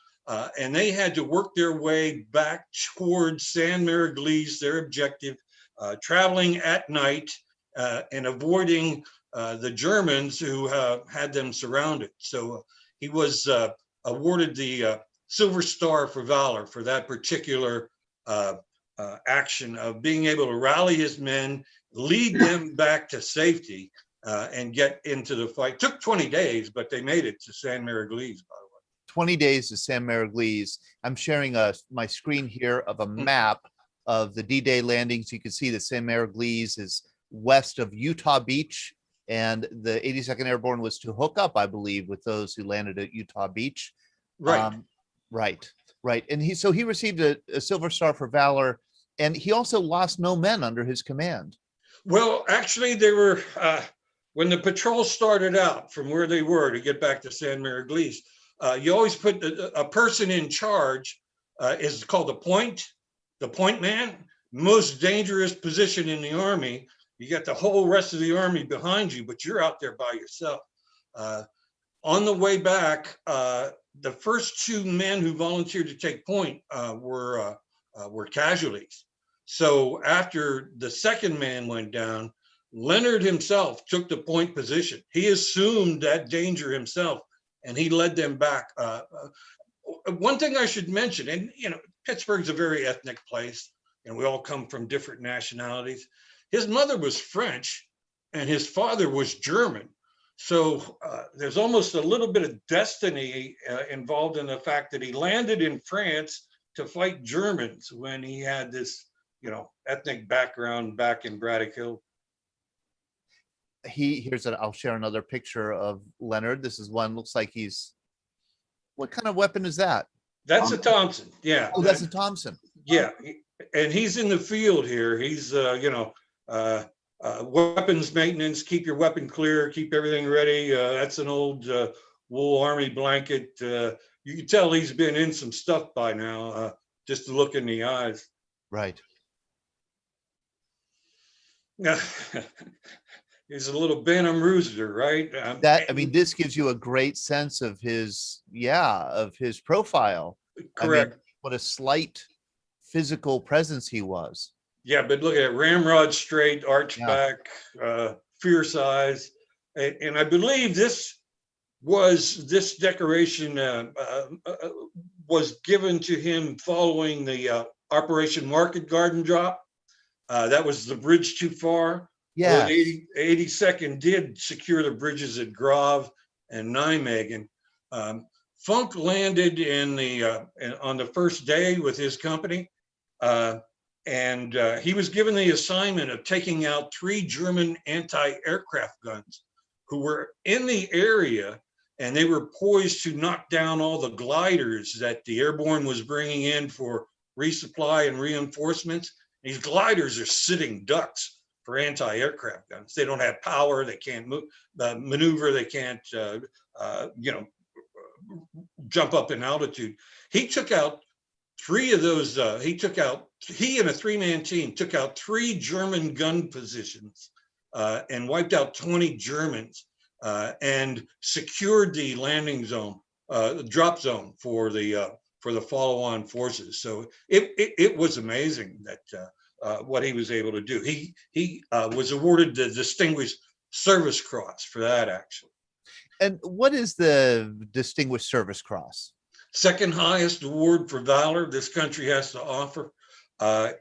and they had to work their way back towards Saint-Mary-Église, their objective, traveling at night and avoiding the Germans who had them surrounded. So he was awarded the Silver Star for valor for that particular action of being able to rally his men, lead them back to safety, and get into the fight. Took 20 days, but they made it to Saint-Mary-Église, by the way. 20 days to Saint-Mary-Église. I'm sharing my screen here of a map of the D-Day landings. You can see that Saint-Mary-Église is west of Utah Beach, and the 82nd Airborne was to hook up, I believe, with those who landed at Utah Beach. Right. Right. And he received a Silver Star for valor, and he also lost no men under his command. Well, actually, they were, when the patrol started out from where they were to get back to Saint-Mary-Église, you always put a person in charge, is called the point man, most dangerous position in the Army. You got the whole rest of the Army behind you, but you're out there by yourself. On the way back, the first 2 men who volunteered to take point were casualties. So after the second man went down, Leonard himself took the point position. He assumed that danger himself, and he led them back. One thing I should mention, and Pittsburgh's a very ethnic place, and we all come from different nationalities. His mother was French, and his father was German. So there's almost a little bit of destiny involved in the fact that he landed in France to fight Germans when he had this, ethnic background back in Braddock Hill. I'll share another picture of Leonard. This is one, looks like what kind of weapon is that? That's a Thompson. Yeah. Oh, that's a Thompson. Yeah. And he's in the field here. He's, weapons maintenance, keep your weapon clear, keep everything ready. That's an old wool Army blanket. You can tell he's been in some stuff by now, just to look in the eyes. Right. He's a little Bantam Rooster, right? This gives you a great sense of his profile. Correct. What a slight physical presence he was. Yeah, but look at it, ramrod straight, arch back, fierce eyes. And I believe this decoration was given to him following the Operation Market Garden drop. That was the bridge too far. Yeah. Well, 82nd did secure the bridges at Grave and Nijmegen. Funk landed on the first day with his company. And he was given the assignment of taking out 3 German anti-aircraft guns who were in the area, and they were poised to knock down all the gliders that the Airborne was bringing in for resupply and reinforcements. These gliders are sitting ducks. for anti-aircraft guns. They don't have power. They can't move, maneuver. They can't, jump up in altitude. He took out 3 of those. He and a 3-man team took out 3 German gun positions and wiped out 20 Germans and secured the landing zone, the drop zone for the follow-on forces. So it was amazing that what he was able to do. He was awarded the Distinguished Service Cross for that action. And what is the Distinguished Service Cross? Second highest award for valor this country has to offer.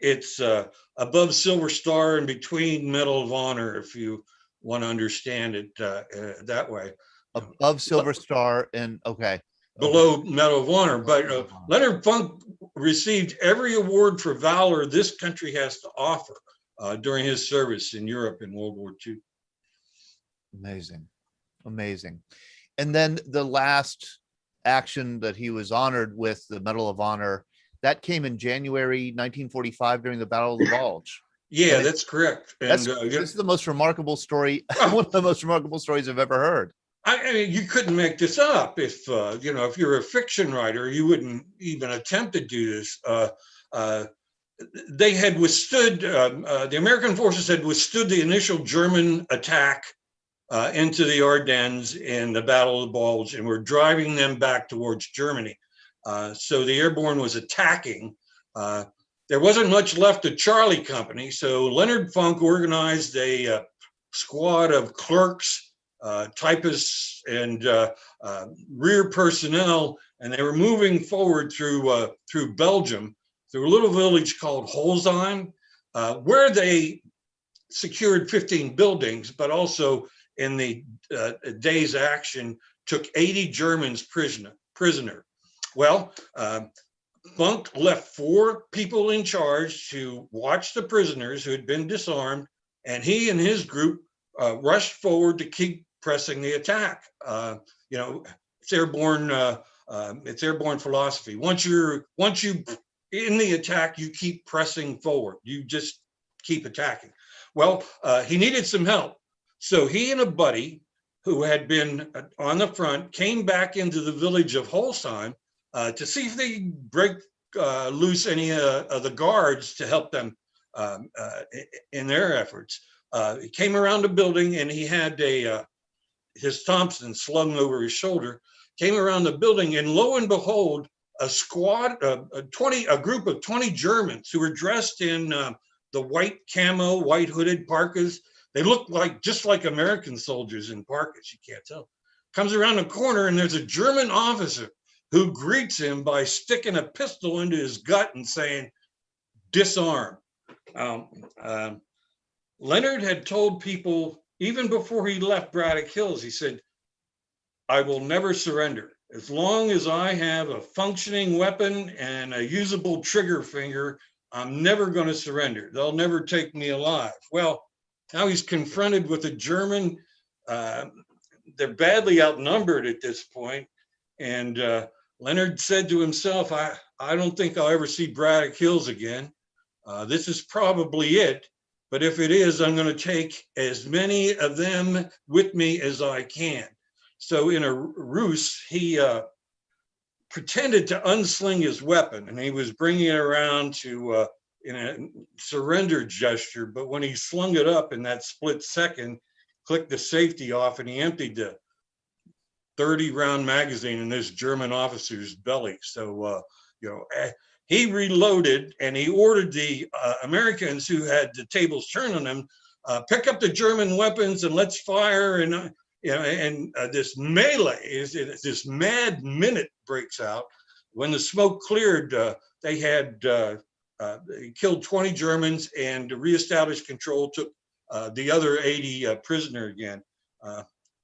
It's above Silver Star and between Medal of Honor, if you want to understand it that way. Above Silver Star and okay. Below Medal of Honor. But Leonard Funk received every award for valor this country has to offer during his service in Europe in World War II. Amazing. Amazing. And then the last action that he was honored with, the Medal of Honor, that came in January 1945 during the Battle of the Bulge. Yeah, that's correct. And this is the most remarkable story, one of the most remarkable stories I've ever heard. I mean, you couldn't make this up. If if you're a fiction writer, you wouldn't even attempt to do this. They had withstood, the American forces had withstood the initial German attack into the Ardennes in the Battle of the Bulge, and were driving them back towards Germany. So the Airborne was attacking. There wasn't much left of Charlie Company, so Leonard Funk organized a squad of clerks, typists, and rear personnel, and they were moving forward through Belgium, through a little village called Holland, where they secured 15 buildings, but also in the day's action took 80 Germans prisoner. Well, Funk left 4 people in charge to watch the prisoners who had been disarmed, and he and his group rushed forward to keep pressing the attack. It's airborne. It's airborne philosophy. Once you in the attack, you keep pressing forward. You just keep attacking. Well, he needed some help, so he and a buddy who had been on the front came back into the village of Holstein to see if they could break loose any of the guards to help them in their efforts. He came around the building and he had his Thompson slung over his shoulder, came around the building, and lo and behold, a squad, a group of 20 Germans who were dressed in the white camo, white hooded parkas. They look just like American soldiers in parkas, you can't tell. Comes around the corner and there's a German officer who greets him by sticking a pistol into his gut and saying, "Disarm." Leonard had told people, even before he left Braddock Hills, he said, "I will never surrender. As long as I have a functioning weapon and a usable trigger finger, I'm never going to surrender. They'll never take me alive." Well, now he's confronted with a German. They're badly outnumbered at this point. And Leonard said to himself, I don't think I'll ever see Braddock Hills again. This is probably it. But if it is, I'm going to take as many of them with me as I can. So in a ruse, he pretended to unsling his weapon, and he was bringing it around to in a surrender gesture. But when he slung it up in that split second, clicked the safety off, and he emptied the 30-round magazine in this German officer's belly. So, he reloaded, and he ordered the Americans who had the tables turned on them, pick up the German weapons and let's fire. And this melee, this mad minute breaks out. When the smoke cleared, they had killed 20 Germans and reestablished control, took the other 80 prisoner again.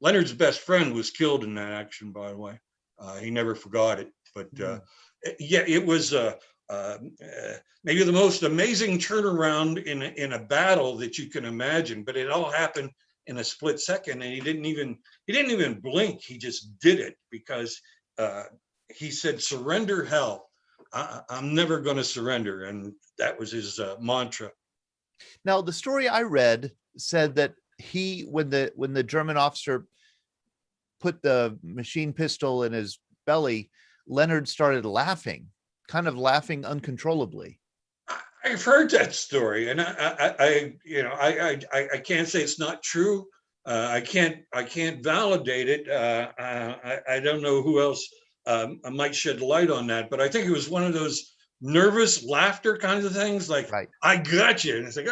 Leonard's best friend was killed in that action, by the way. He never forgot it. But it was maybe the most amazing turnaround in a battle that you can imagine. But it all happened in a split second, and he didn't even blink. He just did it because he said, "Surrender hell. I'm never going to surrender," and that was his mantra. Now, the story I read said that when the German officer put the machine pistol in his belly, Leonard started laughing, kind of laughing uncontrollably. I've heard that story, and I can't say it's not true. I can't validate it. I don't know who else might shed light on that, but I think it was one of those nervous laughter kinds of things, like, right. I got you. And it's like,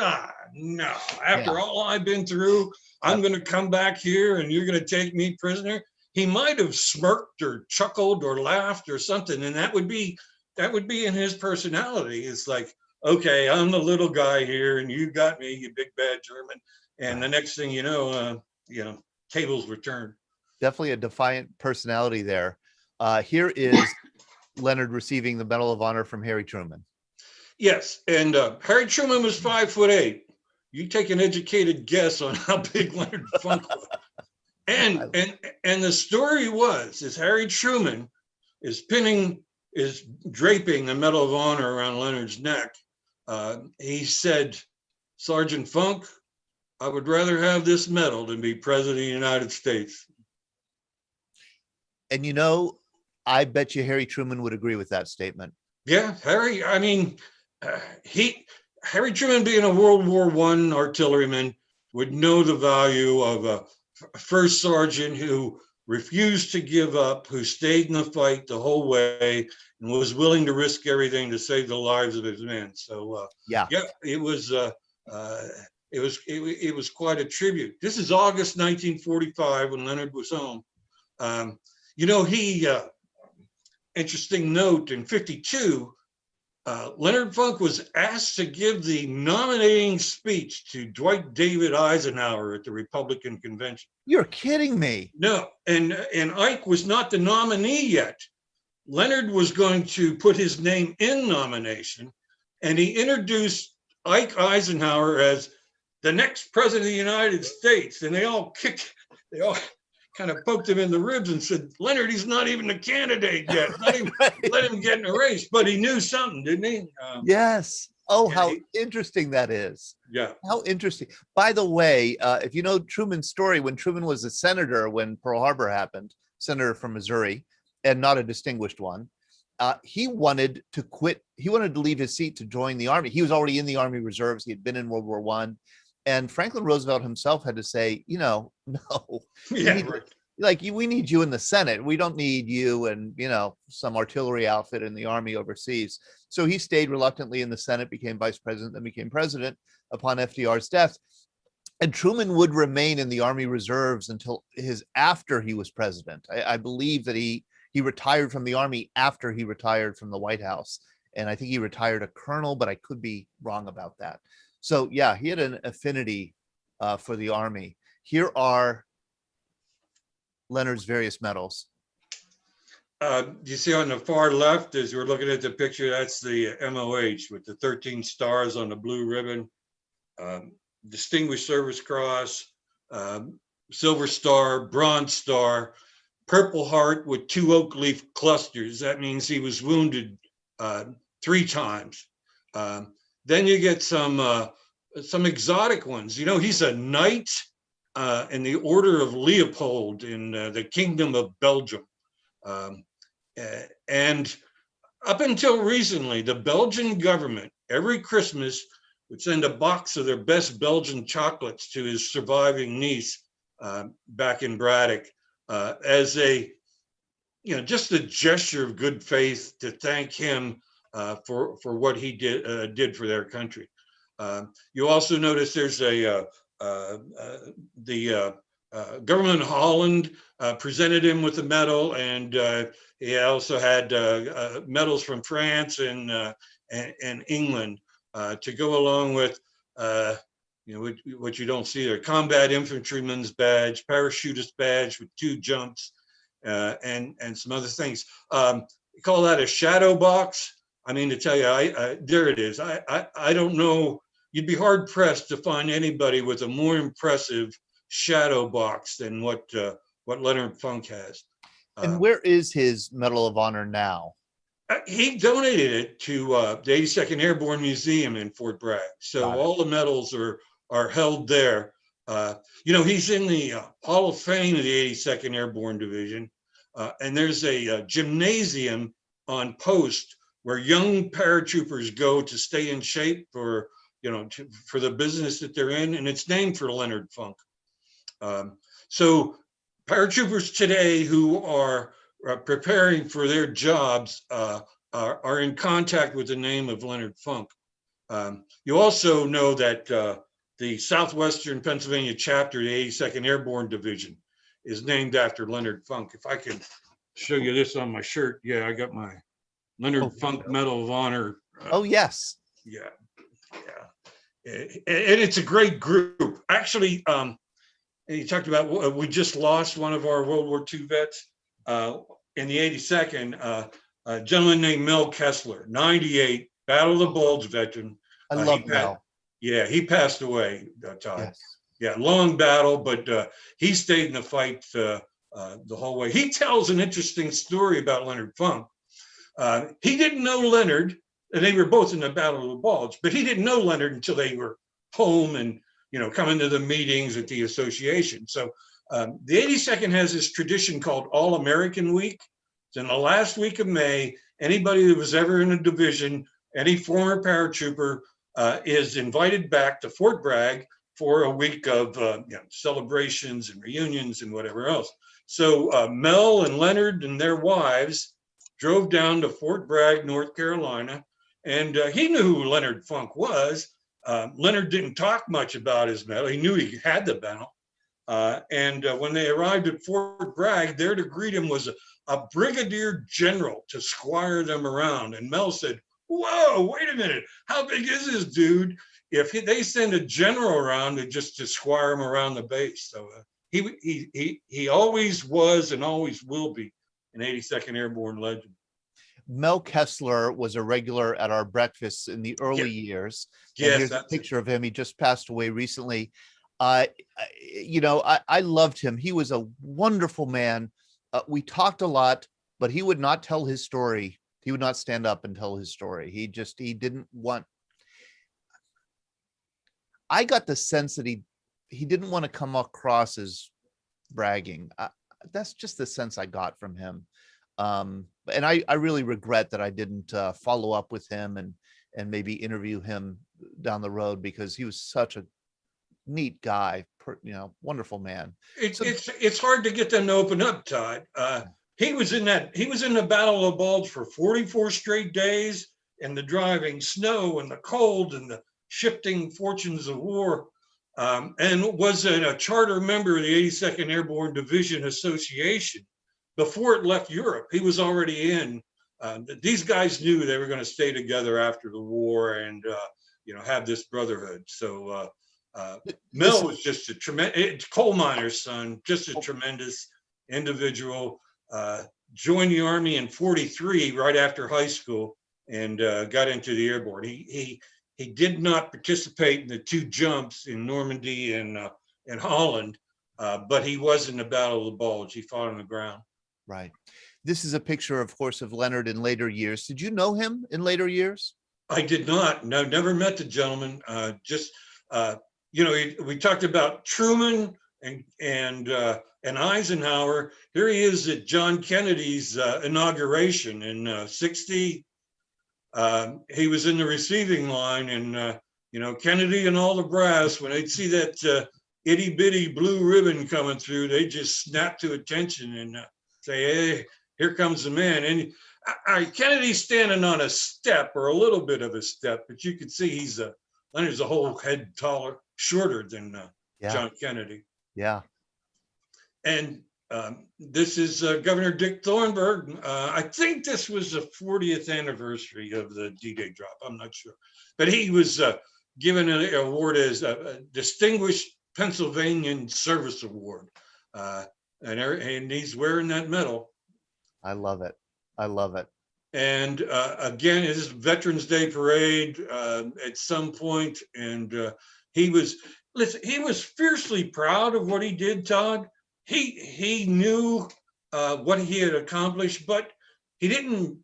no, after all I've been through, I'm going to come back here and you're going to take me prisoner. He might have smirked or chuckled or laughed or something. And that would be in his personality. It's like, okay, I'm the little guy here and you got me, you big bad German. And the next thing you know, tables were turned. Definitely a defiant personality there. Here is Leonard receiving the Medal of Honor from Harry Truman. Yes, and Harry Truman was 5'8". You take an educated guess on how big Leonard Funk was. And the story is Harry Truman is draping the Medal of Honor around Leonard's neck. He said, "Sergeant Funk, I would rather have this medal than be president of the United States." And I bet you Harry Truman would agree with that statement. Yeah, Harry, Harry Truman, being a World War I artilleryman, would know the value of a first sergeant who refused to give up, who stayed in the fight the whole way and was willing to risk everything to save the lives of his men. So it was quite a tribute. This is August 1945 when Leonard was home. Interesting note, in 52, Leonard Funk was asked to give the nominating speech to Dwight David Eisenhower at the Republican convention. You're kidding me. No, and Ike was not the nominee yet. Leonard was going to put his name in nomination, and he introduced Ike Eisenhower as the next president of the United States. And they all kind of poked him in the ribs and said, "Leonard, he's not even a candidate yet. Let him get in a race." But he knew something, didn't he? Yes. Oh, how interesting that is. Yeah. How interesting. By the way, if you know Truman's story, when Truman was a senator when Pearl Harbor happened, senator from Missouri, and not a distinguished one, he wanted to quit. He wanted to leave his seat to join the Army. He was already in the Army Reserves. He had been in World War I. And Franklin Roosevelt himself had to say, no, we need you in the Senate. We don't need you and, some artillery outfit in the Army overseas. So he stayed reluctantly in the Senate, became vice president, then became president upon FDR's death. And Truman would remain in the Army Reserves until after he was president. I believe that he retired from the Army after he retired from the White House. And I think he retired a colonel, but I could be wrong about that. So yeah, he had an affinity for the Army. Here are Leonard's various medals. You see on the far left, as we're looking at the picture, that's the MoH with the 13 stars on the blue ribbon, Distinguished Service Cross, Silver Star, Bronze Star, Purple Heart with 2 oak leaf clusters. That means he was wounded 3 times. Then you get some exotic ones. He's a knight in the Order of Leopold in the Kingdom of Belgium. And up until recently, the Belgian government, every Christmas, would send a box of their best Belgian chocolates to his surviving niece back in Braddock as just a gesture of good faith to thank him for what he did for their country. You also notice there's the government of Holland presented him with a medal, and he also had medals from France and England to go along with what you don't see there: combat infantryman's badge, parachutist badge with 2 jumps, and some other things. You call that a shadow box? I mean, to tell you, there it is. I don't know. You'd be hard pressed to find anybody with a more impressive shadow box than what Leonard Funk has. And where is his Medal of Honor now? He donated it to the 82nd Airborne Museum in Fort Bragg. So all the medals are held there. He's in the Hall of Fame of the 82nd Airborne Division. And there's a gymnasium on post where young paratroopers go to stay in shape for the business that they're in. And it's named for Leonard Funk. So paratroopers today who are preparing for their jobs are in contact with the name of Leonard Funk. You also know that the Southwestern Pennsylvania chapter of the 82nd Airborne Division is named after Leonard Funk. If I can show you this on my shirt. Yeah, I got my Leonard Funk Medal of Honor. Oh, yes. Yeah. And it's a great group. Actually, you talked about, we just lost one of our World War II vets in the 82nd, a gentleman named Mel Kessler, 98, Battle of the Bulge veteran. I love Mel. Yeah, he passed away, Todd. Yes. Yeah, long battle, but he stayed in the fight the whole way. He tells an interesting story about Leonard Funk. He didn't know Leonard, and they were both in the Battle of the Bulge, but he didn't know Leonard until they were home and coming to the meetings at the association. So the 82nd has this tradition called All-American Week. It's in the last week of May. Anybody that was ever in a division, any former paratrooper is invited back to Fort Bragg for a week of celebrations and reunions and whatever else. So Mel and Leonard and their wives drove down to Fort Bragg, North Carolina, and he knew who Leonard Funk was. Leonard didn't talk much about his medal. He knew he had the medal. And when they arrived at Fort Bragg, there to greet him was a brigadier general to squire them around. And Mel said, "Whoa, wait a minute. How big is this dude? If they send a general around to squire him around the base." So he always was and always will be an 82nd Airborne legend. Mel Kessler was a regular at our breakfasts in the early years. And Yes, here's a picture of him. He just passed away recently. I loved him. He was a wonderful man. We talked a lot, but he would not tell his story. He would not stand up and tell his story. He didn't want. I got the sense that he didn't want to come across as bragging. That's just the sense I got from him. And I really regret that I didn't follow up with him and maybe interview him down the road, because he was such a neat guy, wonderful man. It's hard to get them to open up, Todd. He was in the Battle of the Bulge for 44 straight days, and the driving snow and the cold and the shifting fortunes of war, and was a charter member of the 82nd Airborne Division Association before it left Europe. He was already in. These guys knew they were going to stay together after the war and have this brotherhood. So Mel was just a tremendous coal miner's son, just a tremendous individual. Joined the Army in '43 right after high school, and got into the Airborne. He did not participate in the two jumps in Normandy and Holland, but he was in the Battle of the Bulge. He fought on the ground. Right. This is a picture, of course, of Leonard in later years. Did you know him in later years? I did not. No, never met the gentleman. We talked about Truman and Eisenhower. Here he is at John Kennedy's inauguration in '60. He was in the receiving line, and Kennedy and all the brass, when they'd see that itty bitty blue ribbon coming through, they just snap to attention and say, "Hey, here comes the man." And Kennedy's standing on a step, or a little bit of a step, but you could see Leonard's a whole head shorter than John Kennedy. Yeah. And this is Governor Dick Thornburgh. I think this was the 40th anniversary of the D-Day drop. I'm not sure, but he was given an award as a Distinguished Pennsylvanian Service Award, and he's wearing that medal. I love it. I love it. And again, his Veterans Day parade at some point, and he was fiercely proud of what he did, Todd. He knew what he had accomplished, but he didn't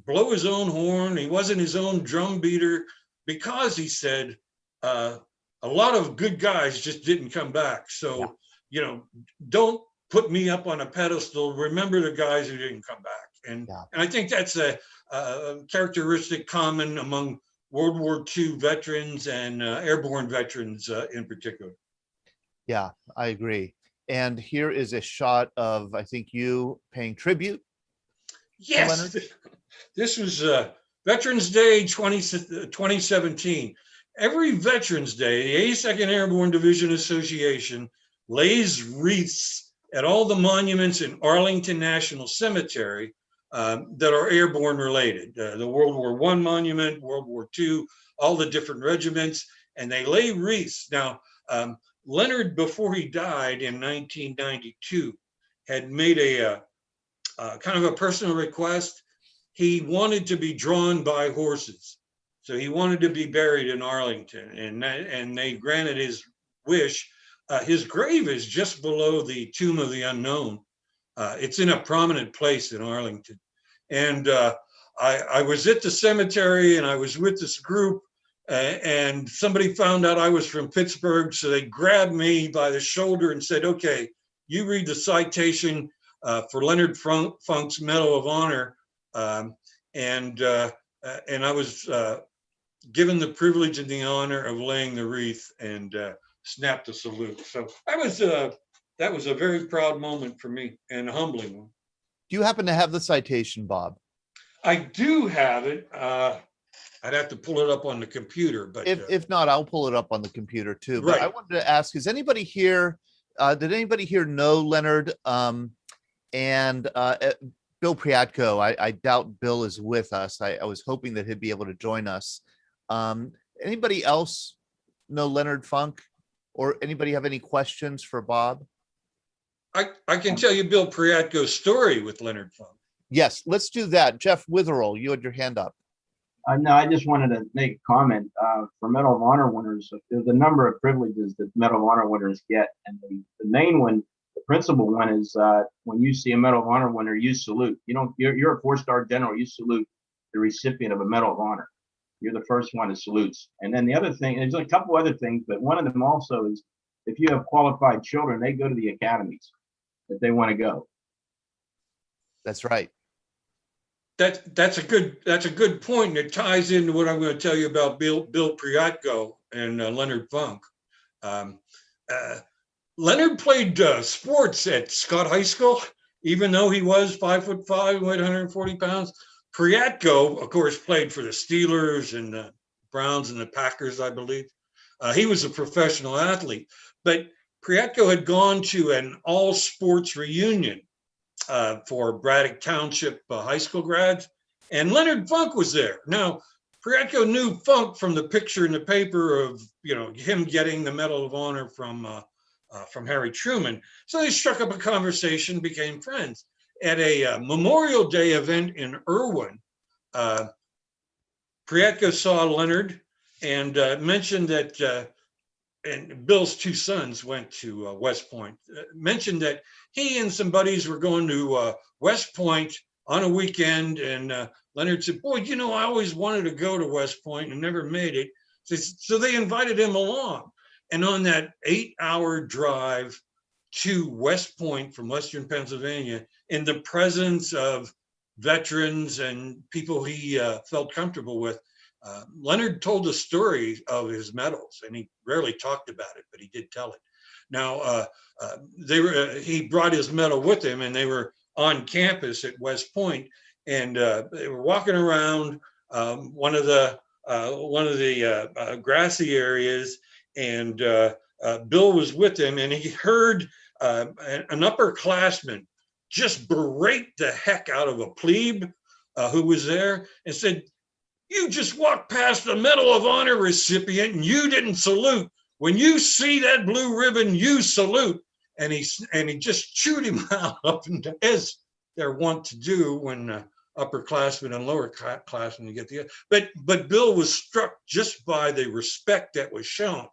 blow his own horn. He wasn't his own drum beater because he said a lot of good guys just didn't come back. So, don't put me up on a pedestal. Remember the guys who didn't come back. And I think that's a characteristic common among World War II veterans and airborne veterans in particular. Yeah, I agree. And here is a shot of, I think, you paying tribute. Yes, this was Veterans Day 2017. Every Veterans Day, the 82nd Airborne Division Association lays wreaths at all the monuments in Arlington National Cemetery that are airborne related. The World War I monument, World War II, all the different regiments, and they lay wreaths. Now, Leonard, before he died in 1992, had made a kind of a personal request. He wanted to be drawn by horses. So he wanted to be buried in Arlington, and they granted his wish. His grave is just below the Tomb of the Unknown. It's in a prominent place in Arlington. And I was at the cemetery, and I was with this group, and somebody found out I was from Pittsburgh. So they grabbed me by the shoulder and said, okay, you read the citation for Leonard Funk's Medal of Honor. And I was given the privilege and the honor of laying the wreath and snapped a salute. So that was a very proud moment for me and a humbling one. Do you happen to have the citation, Bob? I do have it. I'd have to pull it up on the computer, but if not, I'll pull it up on the computer too. But Right. I wanted to ask: Is anybody here? Did anybody here know Leonard? And Bill Priatko. I doubt Bill is with us. I was hoping that he'd be able to join us. Anybody else know Leonard Funk, or anybody have any questions for Bob? I can tell you Bill Priatko's story with Leonard Funk. Yes, let's do that. Jeff Witherell, you had your hand up. No, I just wanted to make a comment. For Medal of Honor winners, there's a number of privileges that Medal of Honor winners get. And the main one, the principal one is when you see a Medal of Honor winner, you salute. You're a 4-star general, you salute the recipient of a Medal of Honor. You're the first one that salutes. And then the other thing, there's a couple other things, but one of them also is if you have qualified children, they go to the academies if they want to go. That's right. That's a good point, and it ties into what I'm going to tell you about Bill Priatko and Leonard Funk. Leonard played sports at Scott High School, even though he was 5'5", weighed 140 pounds. Priatko, of course, played for the Steelers and the Browns and the Packers, I believe. He was a professional athlete, but Priatko had gone to an all sports reunion for Braddock Township high school grads, and Leonard Funk was there. Now, Priatko knew Funk from the picture in the paper of him getting the Medal of Honor from Harry Truman. So they struck up a conversation, became friends. At a Memorial Day event in Irwin, Priatko saw Leonard and mentioned that, and Bill's two sons went to West Point, mentioned that he and some buddies were going to West Point on a weekend. And Leonard said, boy, I always wanted to go to West Point and never made it. So they invited him along. And on that 8-hour drive to West Point from Western Pennsylvania, in the presence of veterans and people he felt comfortable with, Leonard told the story of his medals, and he rarely talked about it, but he did tell it. Now, he brought his medal with him, and they were on campus at West Point, and they were walking around one of the grassy areas, and Bill was with him, and he heard an upperclassman just berate the heck out of a plebe who was there and said, you just walked past the Medal of Honor recipient and you didn't salute. When you see that blue ribbon, you salute. And he just chewed him out up and down, as they're wont to do when upperclassmen and lowerclassmen you get the. But Bill was struck just by the respect that was shown.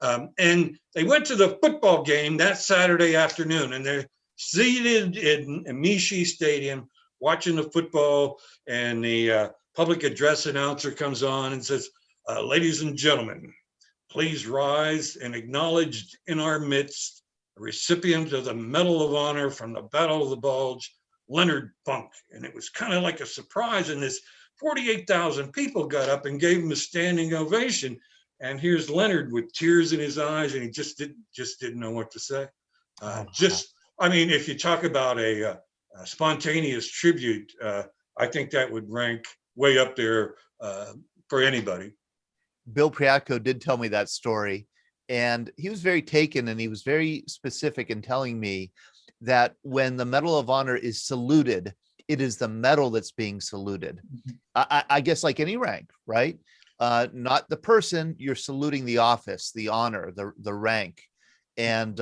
And they went to the football game that Saturday afternoon, and they're seated in Mishi Stadium watching the football, and the public address announcer comes on and says, ladies and gentlemen, please rise and acknowledge in our midst a recipient of the Medal of Honor from the Battle of the Bulge, Leonard Funk. And it was kind of like a surprise, and this 48,000 people got up and gave him a standing ovation. And here's Leonard with tears in his eyes, and he just didn't know what to say. I mean, if you talk about a spontaneous tribute, I think that would rank way up there for anybody. Bill Priatko did tell me that story, and he was very taken, and he was very specific in telling me that when the Medal of Honor is saluted, it is the medal that's being saluted. I guess like any rank, right? Not the person, you're saluting the office, the honor, the rank. And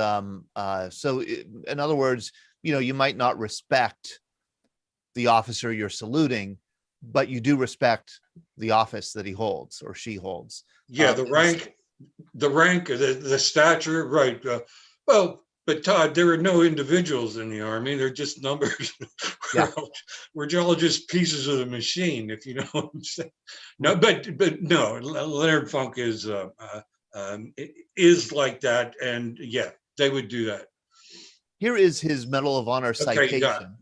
so in other words, you might not respect the officer you're saluting, but you do respect the office that he holds or she holds. Yeah, the rank, the stature, right. But Todd, there are no individuals in the Army. They're just numbers. Yeah. We're all just pieces of the machine, if you know what I'm saying. No, but no, Leonard Funk is like that. And yeah, they would do that. Here is his Medal of Honor citation.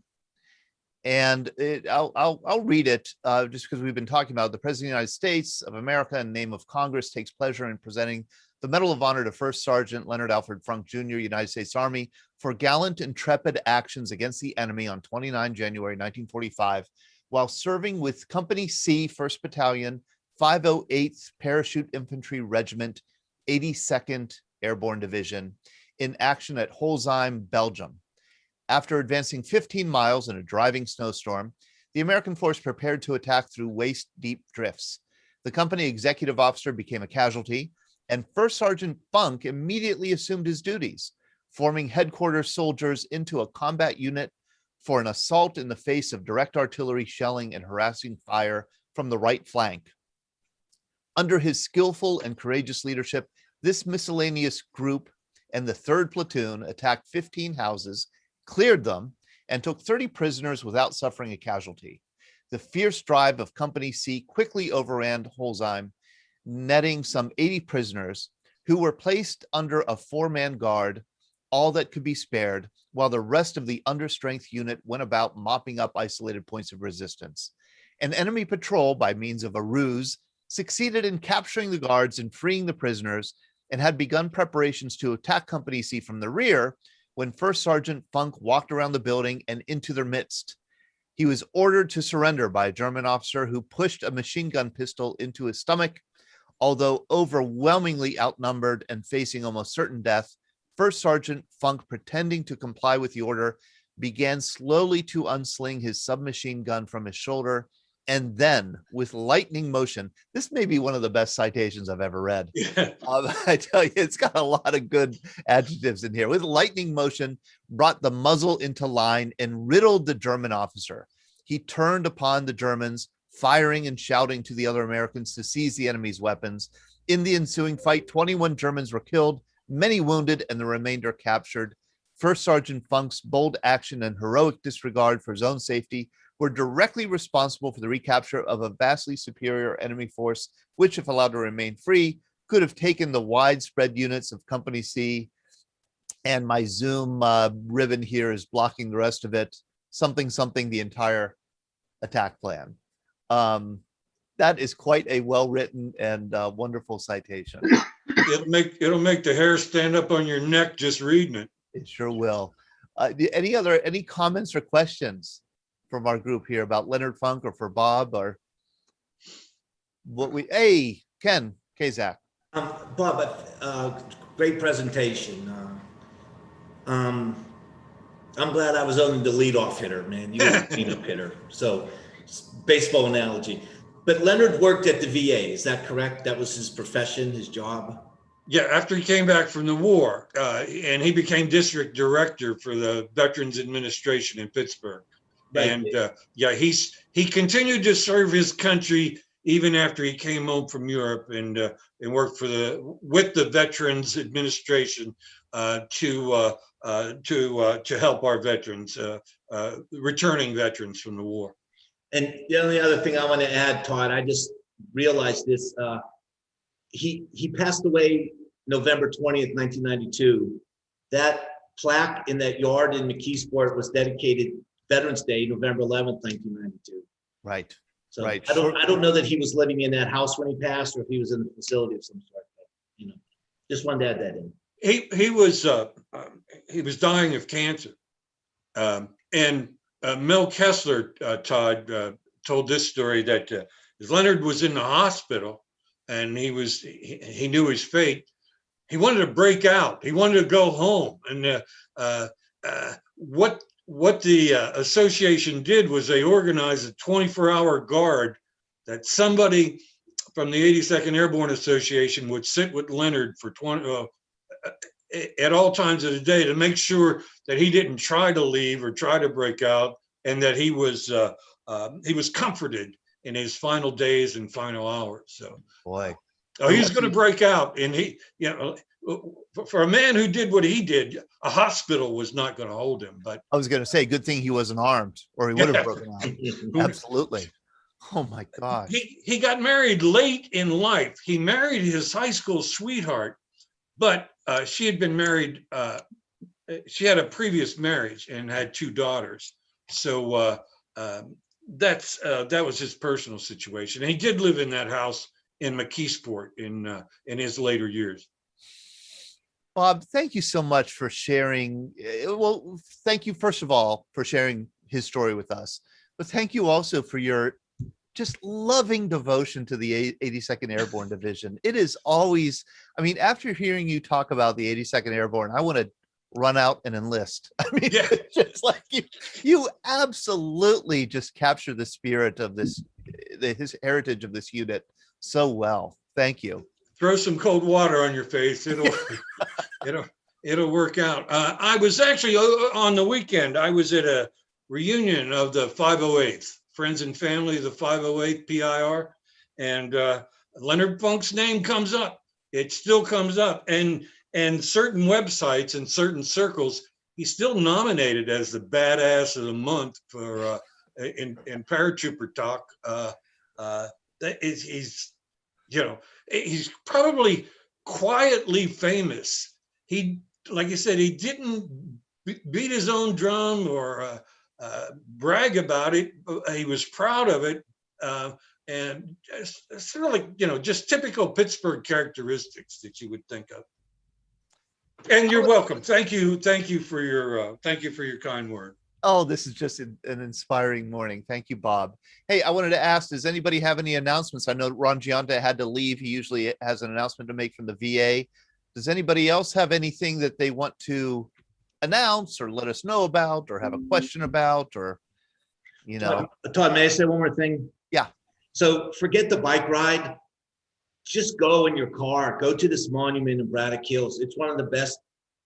And I'll read it just because we've been talking about it. The President of the United States of America, in the name of Congress, takes pleasure in presenting the Medal of Honor to First Sergeant Leonard Alfred Funk, Jr., United States Army, for gallant, intrepid actions against the enemy on 29 January 1945, while serving with Company C, 1st Battalion, 508th Parachute Infantry Regiment, 82nd Airborne Division, in action at Holzheim, Belgium. After advancing 15 miles in a driving snowstorm, the American force prepared to attack through waist-deep drifts. The company executive officer became a casualty, and First Sergeant Funk immediately assumed his duties, forming headquarters soldiers into a combat unit for an assault in the face of direct artillery shelling and harassing fire from the right flank. Under his skillful and courageous leadership, this miscellaneous group and the 3rd Platoon attacked 15 houses, cleared them, and took 30 prisoners without suffering a casualty. The fierce drive of Company C quickly overran Holzheim, netting some 80 prisoners who were placed under a 4-man guard, all that could be spared, while the rest of the understrength unit went about mopping up isolated points of resistance. An enemy patrol, by means of a ruse, succeeded in capturing the guards and freeing the prisoners, and had begun preparations to attack Company C from the rear when First Sergeant Funk walked around the building and into their midst. He was ordered to surrender by a German officer who pushed a machine gun pistol into his stomach. Although overwhelmingly outnumbered and facing almost certain death, First Sergeant Funk, pretending to comply with the order, began slowly to unsling his submachine gun from his shoulder, and then, with lightning motion, this may be one of the best citations I've ever read. Yeah. I tell you, it's got a lot of good adjectives in here. With lightning motion, brought the muzzle into line and riddled the German officer. He turned upon the Germans, firing and shouting to the other Americans to seize the enemy's weapons. In the ensuing fight, 21 Germans were killed, many wounded, and the remainder captured. First Sergeant Funk's bold action and heroic disregard for his own safety were directly responsible for the recapture of a vastly superior enemy force, which, if allowed to remain free, could have taken the widespread units of Company C. And my Zoom ribbon here is blocking the rest of it. Something, the entire attack plan. That is quite a well-written and wonderful citation. It'll make the hair stand up on your neck just reading it. It sure will. Any comments or questions from our group here about Leonard Funk, or for Bob, or what Ken Kaszak? Bob, great presentation. I'm glad I was only the leadoff hitter, man. You were the cleanup hitter. So, baseball analogy. But Leonard worked at the VA. Is that correct? That was his profession, his job? Yeah, after he came back from the war, and he became district director for the Veterans Administration in Pittsburgh. Right. And he continued to serve his country even after he came home from Europe and worked with the Veterans Administration to help our veterans, returning veterans from the war. And the only other thing I want to add, Todd, I just realized this. He passed away November 20th, 1992. That plaque in that yard in McKeesport was dedicated Veterans Day, November 11th, 1992. Right. So right. I don't know that he was living in that house when he passed, or if he was in a facility of some sort. But, just wanted to add that in. He was dying of cancer, and Mel Kessler, Todd, told this story that Leonard was in the hospital, and he knew his fate. He wanted to break out. He wanted to go home, and what the association did was they organized a 24-hour guard that somebody from the 82nd Airborne Association would sit with Leonard for 20 at all times of the day to make sure that he didn't try to leave or try to break out, and that he was comforted in his final days and final hours. So, boy, he's going to break out, and for a man who did what he did, a hospital was not going to hold him. But I was going to say, good thing he wasn't armed, or he would have broken out. Absolutely. Oh my gosh. He got married late in life. He married his high school sweetheart, but she had been married. She had a previous marriage and had 2 daughters. So that was his personal situation. And he did live in that house in McKeesport in his later years. Bob, thank you so much for sharing. Well, thank you, first of all, for sharing his story with us. But thank you also for your just loving devotion to the 82nd Airborne Division. It is always, I mean, after hearing you talk about the 82nd Airborne, I want to run out and enlist. I mean, just like you absolutely just capture the spirit of his heritage of this unit so well. Thank you. Throw some cold water on your face. It'll work out. I was actually on the weekend. I was at a reunion of the 508th, Friends and Family of the 508th PIR, and Leonard Funk's name comes up. It still comes up, and certain websites and certain circles, he's still nominated as the badass of the month for in paratrooper talk. He's probably quietly famous. He, like I said, he didn't beat his own drum or brag about it. He was proud of it, and sort of like just typical Pittsburgh characteristics that you would think of. And you're welcome. Thank you for your kind word. Oh, this is just an inspiring morning. Thank you, Bob. Hey, I wanted to ask, does anybody have any announcements? I know Ron Gianta had to leave. He usually has an announcement to make from the VA. Does anybody else have anything that they want to announce or let us know about or have a question about, or, Todd, may I say one more thing? Yeah. So forget the bike ride. Just go in your car. Go to this monument in Braddock Hills. It's one of the best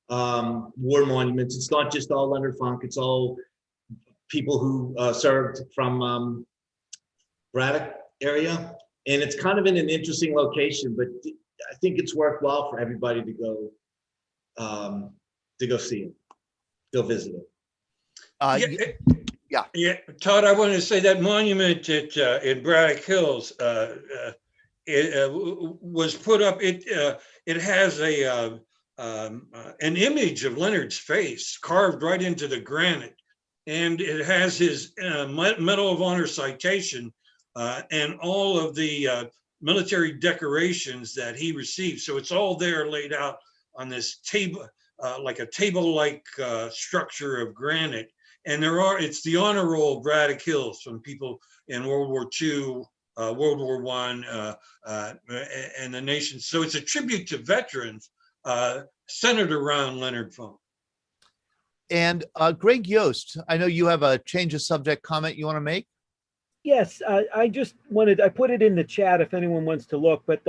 war monuments. It's not just all Leonard Funk. It's all people who served from Braddock area, and it's kind of in an interesting location. But I think it's worthwhile for everybody to go see it, go visit it. Yeah, Todd, I wanted to say that monument in Braddock Hills it was put up. It has an image of Leonard's face carved right into the granite, and it has his Medal of Honor citation and all of the military decorations that he received. So it's all there laid out on this table, like a table-like structure of granite. And it's the honor roll of Braddock Hills from people in World War II, World War I, and the nation. So it's a tribute to veterans centered around Leonard Funk. And Greg Yost, I know you have a change of subject comment you want to make. Yes, I just wanted, I put it in the chat if anyone wants to look, but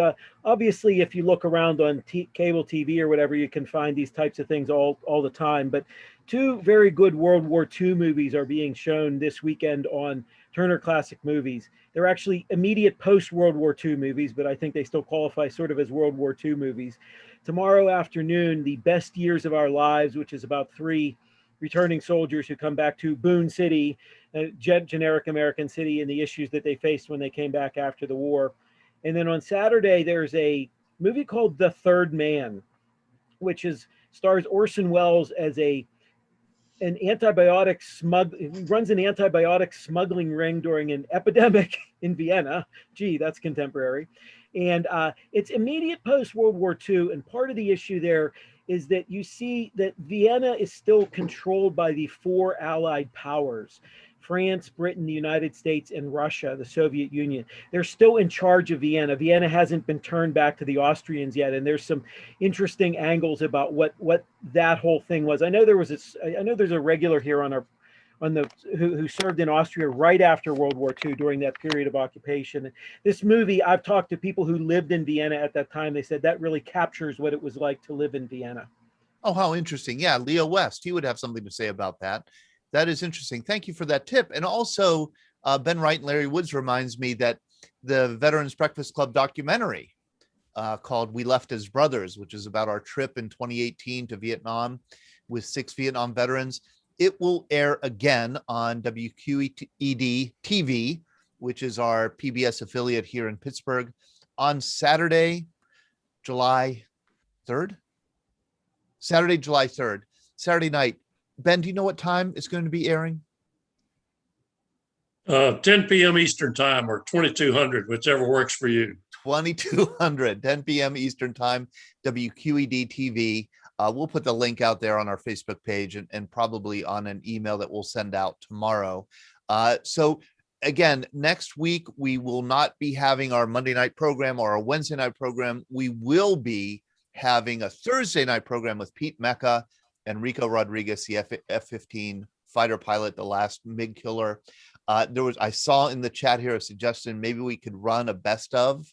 obviously if you look around on cable TV or whatever, you can find these types of things all the time. But two very good World War II movies are being shown this weekend on Turner Classic Movies. They're actually immediate post-World War II movies, but I think they still qualify sort of as World War II movies. Tomorrow afternoon, The Best Years of Our Lives, which is about 3 returning soldiers who come back to Boone City, a generic American city, and the issues that they faced when they came back after the war. And then on Saturday, there's a movie called The Third Man, which stars Orson Welles as an antibiotic runs an antibiotic smuggling ring during an epidemic in Vienna. Gee, that's contemporary. And it's immediate post-World War II. And part of the issue there is that you see that Vienna is still controlled by the 4 Allied powers: France, Britain, the United States, and Russia, the Soviet Union. They're still in charge of Vienna. Vienna hasn't been turned back to the Austrians yet, and there's some interesting angles about what that whole thing was. I know there's a regular here who served in Austria right after World War II during that period of occupation. This movie, I've talked to people who lived in Vienna at that time. They said that really captures what it was like to live in Vienna. Oh, how interesting. Yeah, Leo West, he would have something to say about that. That is interesting. Thank you for that tip. And also, Ben Wright and Larry Woods reminds me that the Veterans Breakfast Club documentary called We Left as Brothers, which is about our trip in 2018 to Vietnam with 6 Vietnam veterans, it will air again on WWII TV, which is our PBS affiliate here in Pittsburgh, on Saturday, July 3rd. Saturday night. Ben, do you know what time it's going to be airing? 10 p.m. Eastern time or 2200, whichever works for you. 2200, 10 p.m. Eastern time, WWII TV. We'll put the link out there on our Facebook page and probably on an email that we'll send out tomorrow. So again, next week, we will not be having our Monday night program or a Wednesday night program. We will be having a Thursday night program with Pete Mecca and Rico Rodriguez, the F-15 fighter pilot, the last MiG killer. I saw in the chat here a suggestion, maybe we could run a best of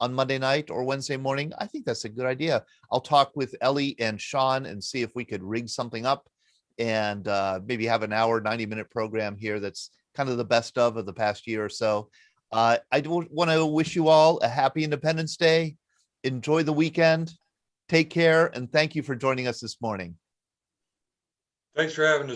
on Monday night or Wednesday morning. I think that's a good idea. I'll talk with Ellie and Sean and see if we could rig something up and maybe have an hour, 90-minute program here that's kind of the best of the past year or so. I want to wish you all a happy Independence Day. Enjoy the weekend. Take care, and thank you for joining us this morning. Thanks for having us.